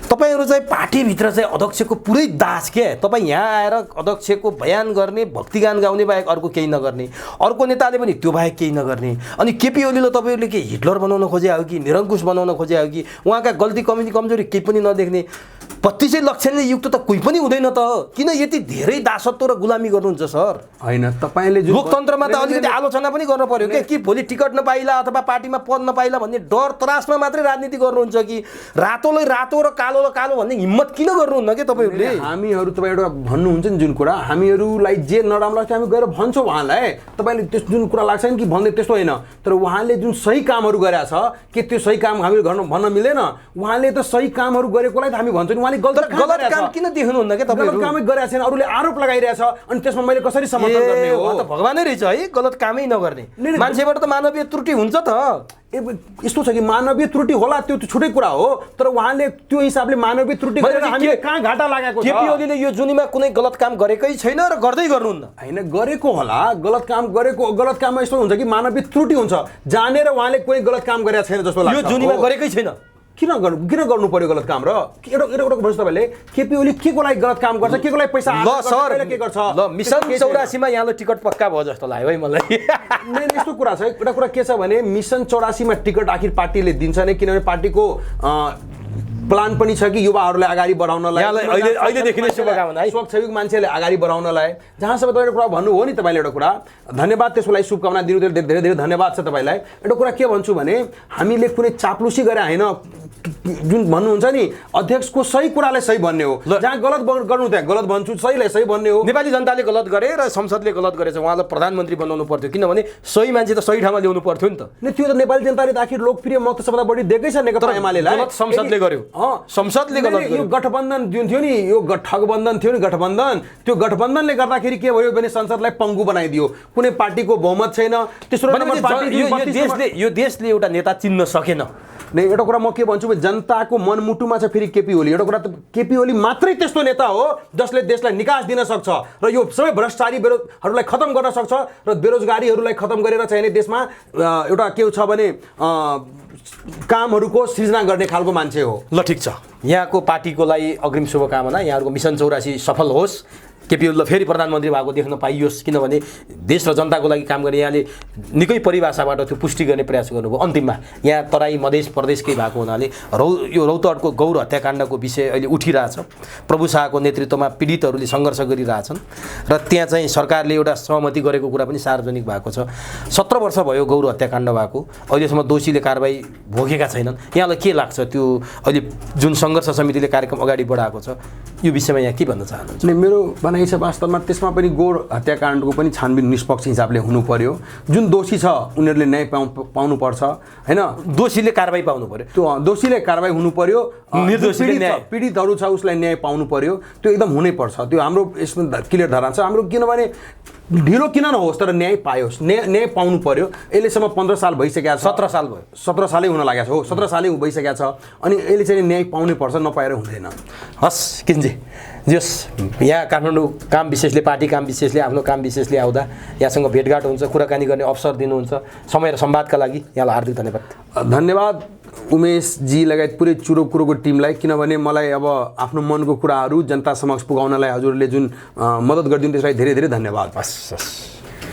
तपाईँहरू चाहिँ पार्टीभित्र चाहिँ अध्यक्षको पुरै दास के, तपाईँ यहाँ आएर अध्यक्षको बयान गर्ने, भक्तिगान गाउने बाहेक अर्को केही नगर्ने, अर्को नेताले पनि त्यो बाहेक केही नगर्ने। अनि केपी ओलीले तपाईँहरूले के हिटलर बनाउन खोजे हो कि निरङ्कुश बनाउन खोजे हो कि उहाँका गल्ती कमजोरी केही पनि नदेख्ने 25 लक्षणले युक्त त कोही पनि हुँदैन त। किन यति धेरै दासत्व र गुलामी गर्नुहुन्छ सर? होइन, तपाईँले जुन लोकतन्त्रमा त अलिकति आलोचना पनि गर्न पर्यो कि भोलि टिकट नपाइला अथवा पार्टीमा पद नपाइला भन्ने डर त्रासमा मात्रै राजनीति गर्नुहुन्छ कि रातोलाई रातो र कालो भन्ने हिम्मत किन गर्नुहुन्न के तपाईँहरूले? हामीहरू तपाईँ एउटा भन्नुहुन्छ नि जुन कुरा, हामीहरूलाई जे नराम्रो लाग्छ हामी गएर भन्छौँ उहाँलाई। तपाईँले त्यस जुन कुरा लाग्छ नि कि भन्दै त्यस्तो होइन, तर उहाँले जुन सही कामहरू गरेका छ के त्यो सही काम हामीले भन्न मिल्दैन? उहाँले त सही कामहरू गरेकोलाई त हामी भन्छौँ नि, उहाँले गलत काम किन देख्नुहुन्न के तपाईँहरू? गलत कामै गरेको छैन, अरूले आरोप लगाइरहेछ, अनि त्यसमा मैले कसरी समर्थन गर्ने हो? त भगवानै रहेछ है, गलत कामै नगर्ने मान्छेबाट त मानवीय त्रुटि हुन्छ त। यस्तो छ कि मानवीय त्रुटि होला, त्यो छुट्टै कुरा हो, तर उहाँले त्यो हिसाबले मानवीय त्रुटि गरेर हामीले कहाँ घाटा लागेको छ? केपी ओलीले यो जुनीमा कुनै गलत काम गरेकै छैन र गर्दै गर्नुहुन्न। होइन, गरेको होला, गलत काममा यस्तो हुन्छ कि मानवीय त्रुटि हुन्छ, जानेर उहाँले कुनै गलत काम गरेको छैन जस्तो लाग्छ। यो जुनीमा गरेकै छैन, किन गर्नु पर्यो गलत काम? र एउटा भन्नुहोस् तपाईँले, केपी ओली के को लागि गलत काम गर्छ, के को लागि पैसा ल सर के गर्छ? ल मिसन 84मा यहाँले टिकट पक्का भयो जस्तो लाग्यो है मलाई। यस्तो कुरा छ, एउटा कुरा के छ भने मिसन 84मा टिकट आखिर पार्टीले दिन्छ नै, किनभने पार्टीको प्लान पनि छ कि युवाहरूलाई अगाडि बढाउनलाई, अहिलेदेखि नै शुभकामना है, स्वच्छविक मान्छेले अगाडि बढाउनलाई। जहाँसम्म तपाईँले कुरा भन्नु हो नि, तपाईँले एउटा कुरा धन्यवाद, त्यसको लागि शुभकामना दिनु, धेरै धेरै धन्यवाद छ तपाईँलाई। एउटा कुरा के भन्छु भने हामीले कुनै चाप्लुसी गरे होइन, जुन भन्नुहुन्छ नि अध्यक्षको सही कुरालाई सही भन्ने हो, जहाँ गलत गर्नु त्यहाँ गलत भन्छु, सहीलाई सही भन्ने हो। नेपाली जनताले गलत गरे र संसदले गलत गरेछ, उहाँलाई प्रधानमन्त्री बनाउनु पर्थ्यो, किनभने सही मान्छे त सही ठाउँमा ल्याउनु पर्थ्यो नि त। त्यो त नेपाली जनताले त आखिर लोकप्रिय मत सबभन्दा बढी दिएकै छ नेकपा एमालेलाई। गलत संसदले गर्यो, संसदले गलत गर्यो। यो गठबन्धन जुन थियो नि, यो ठगबन्धन थियो नि, गठबन्धन, त्यो गठबन्धनले गर्दाखेरि के भयो भने संसदलाई पङ्गु बनाइदियो, कुनै पार्टीको बहुमत छैन। तेस्रो यो देशले एउटा नेता चिन्न सकेन। नै एउटा कुरा म के भन्छु भने जनताको मनमुटुमा छ फेरि केपी ओली। एउटा कुरा त केपी ओली मात्रै त्यस्तो नेता हो जसले देशलाई निकास दिन सक्छ र यो सबै भ्रष्टाचारीहरूलाई खतम गर्न सक्छ र बेरोजगारीहरूलाई खतम गरेर चाहिने देशमा एउटा के छ भने कामहरूको सृजना गर्ने खालको मान्छे हो। ल ठिक छ, यहाँको पार्टीको लागि अग्रिम शुभकामना, यहाँहरूको मिसन 84 सफल होस्, केपी ओलीलाई फेरि प्रधानमन्त्री भएको देख्न पाइयोस्, किनभने देश र जनताको लागि काम गर्ने यहाँले निकै परिभाषाबाट त्यो पुष्टि गर्ने प्रयास गर्नुभयो। अन्तिममा यहाँ तराई मधेस प्रदेशकै भएको हुनाले यो रौतहटको गौर हत्याकाण्डको विषय अहिले उठिरहेछ, प्रभु शाहको नेतृत्वमा पीडितहरूले सङ्घर्ष गरिरहेछन् र त्यहाँ चाहिँ सरकारले एउटा सहमति गरेको कुरा पनि सार्वजनिक भएको छ। 17 वर्ष भयो गौर हत्याकाण्ड भएको, अहिलेसम्म दोषीले कारबाही भोगेका छैनन्। यहाँलाई के लाग्छ त्यो अहिले जुन सङ्घर्ष समितिले कार्यक्रम अगाडि बढाएको छ यो विषयमा यहाँ के भन्न चाहनुहुन्छ? मेरो भनाइ छ वास्तवमा त्यसमा पनि गौर हत्याकाण्डको पनि छानबिन निष्पक्ष हिसाबले हुनु पर्यो। जुन दोषी छ उनीहरूले न्याय पाउनुपर्छ होइन, दोषीले कारबाही पाउनु पर्यो, त्यो दोषीले कारबाही हुनु पर्यो, निर्दोषीले न्याय, पीडितहरू छ उसलाई न्याय पाउनु पर्यो, त्यो एकदम हुनैपर्छ। त्यो हाम्रो यसमा क्लियर धारणा छ हाम्रो, किनभने ढिलो किन नहोस् तर न्याय पायोस्, न्याय पाउनु पर्यो। अहिलेसम्म 15 साल भइसकेको छ, 17 साल भयो, 17 सालै हुन लागेको छ हो, 17 सालै भइसकेको छ, अनि अहिले चाहिँ न्याय पाउनै पर्छ, नपाएर हुँदैन। हस् किन्जी जस यहाँ काठमाडौँ काम विशेषले, पार्टी काम विशेषले, आफ्नो काम विशेषले आउँदा यहाँसँग भेटघाट हुन्छ, कुराकानी गर्ने अवसर दिनुहुन्छ, समय र संवादका लागि यहाँलाई हार्दिक धन्यवाद। धन्यवाद उमेशजी लगायत पुरै चुरो कुरोको टिमलाई, किनभने मलाई अब आफ्नो मनको कुराहरू जनता समक्ष पुगाउनलाई हजुरले जुन मद्दत गरिदिनु त्यसलाई धेरै धेरै धन्यवाद। हस् हस्।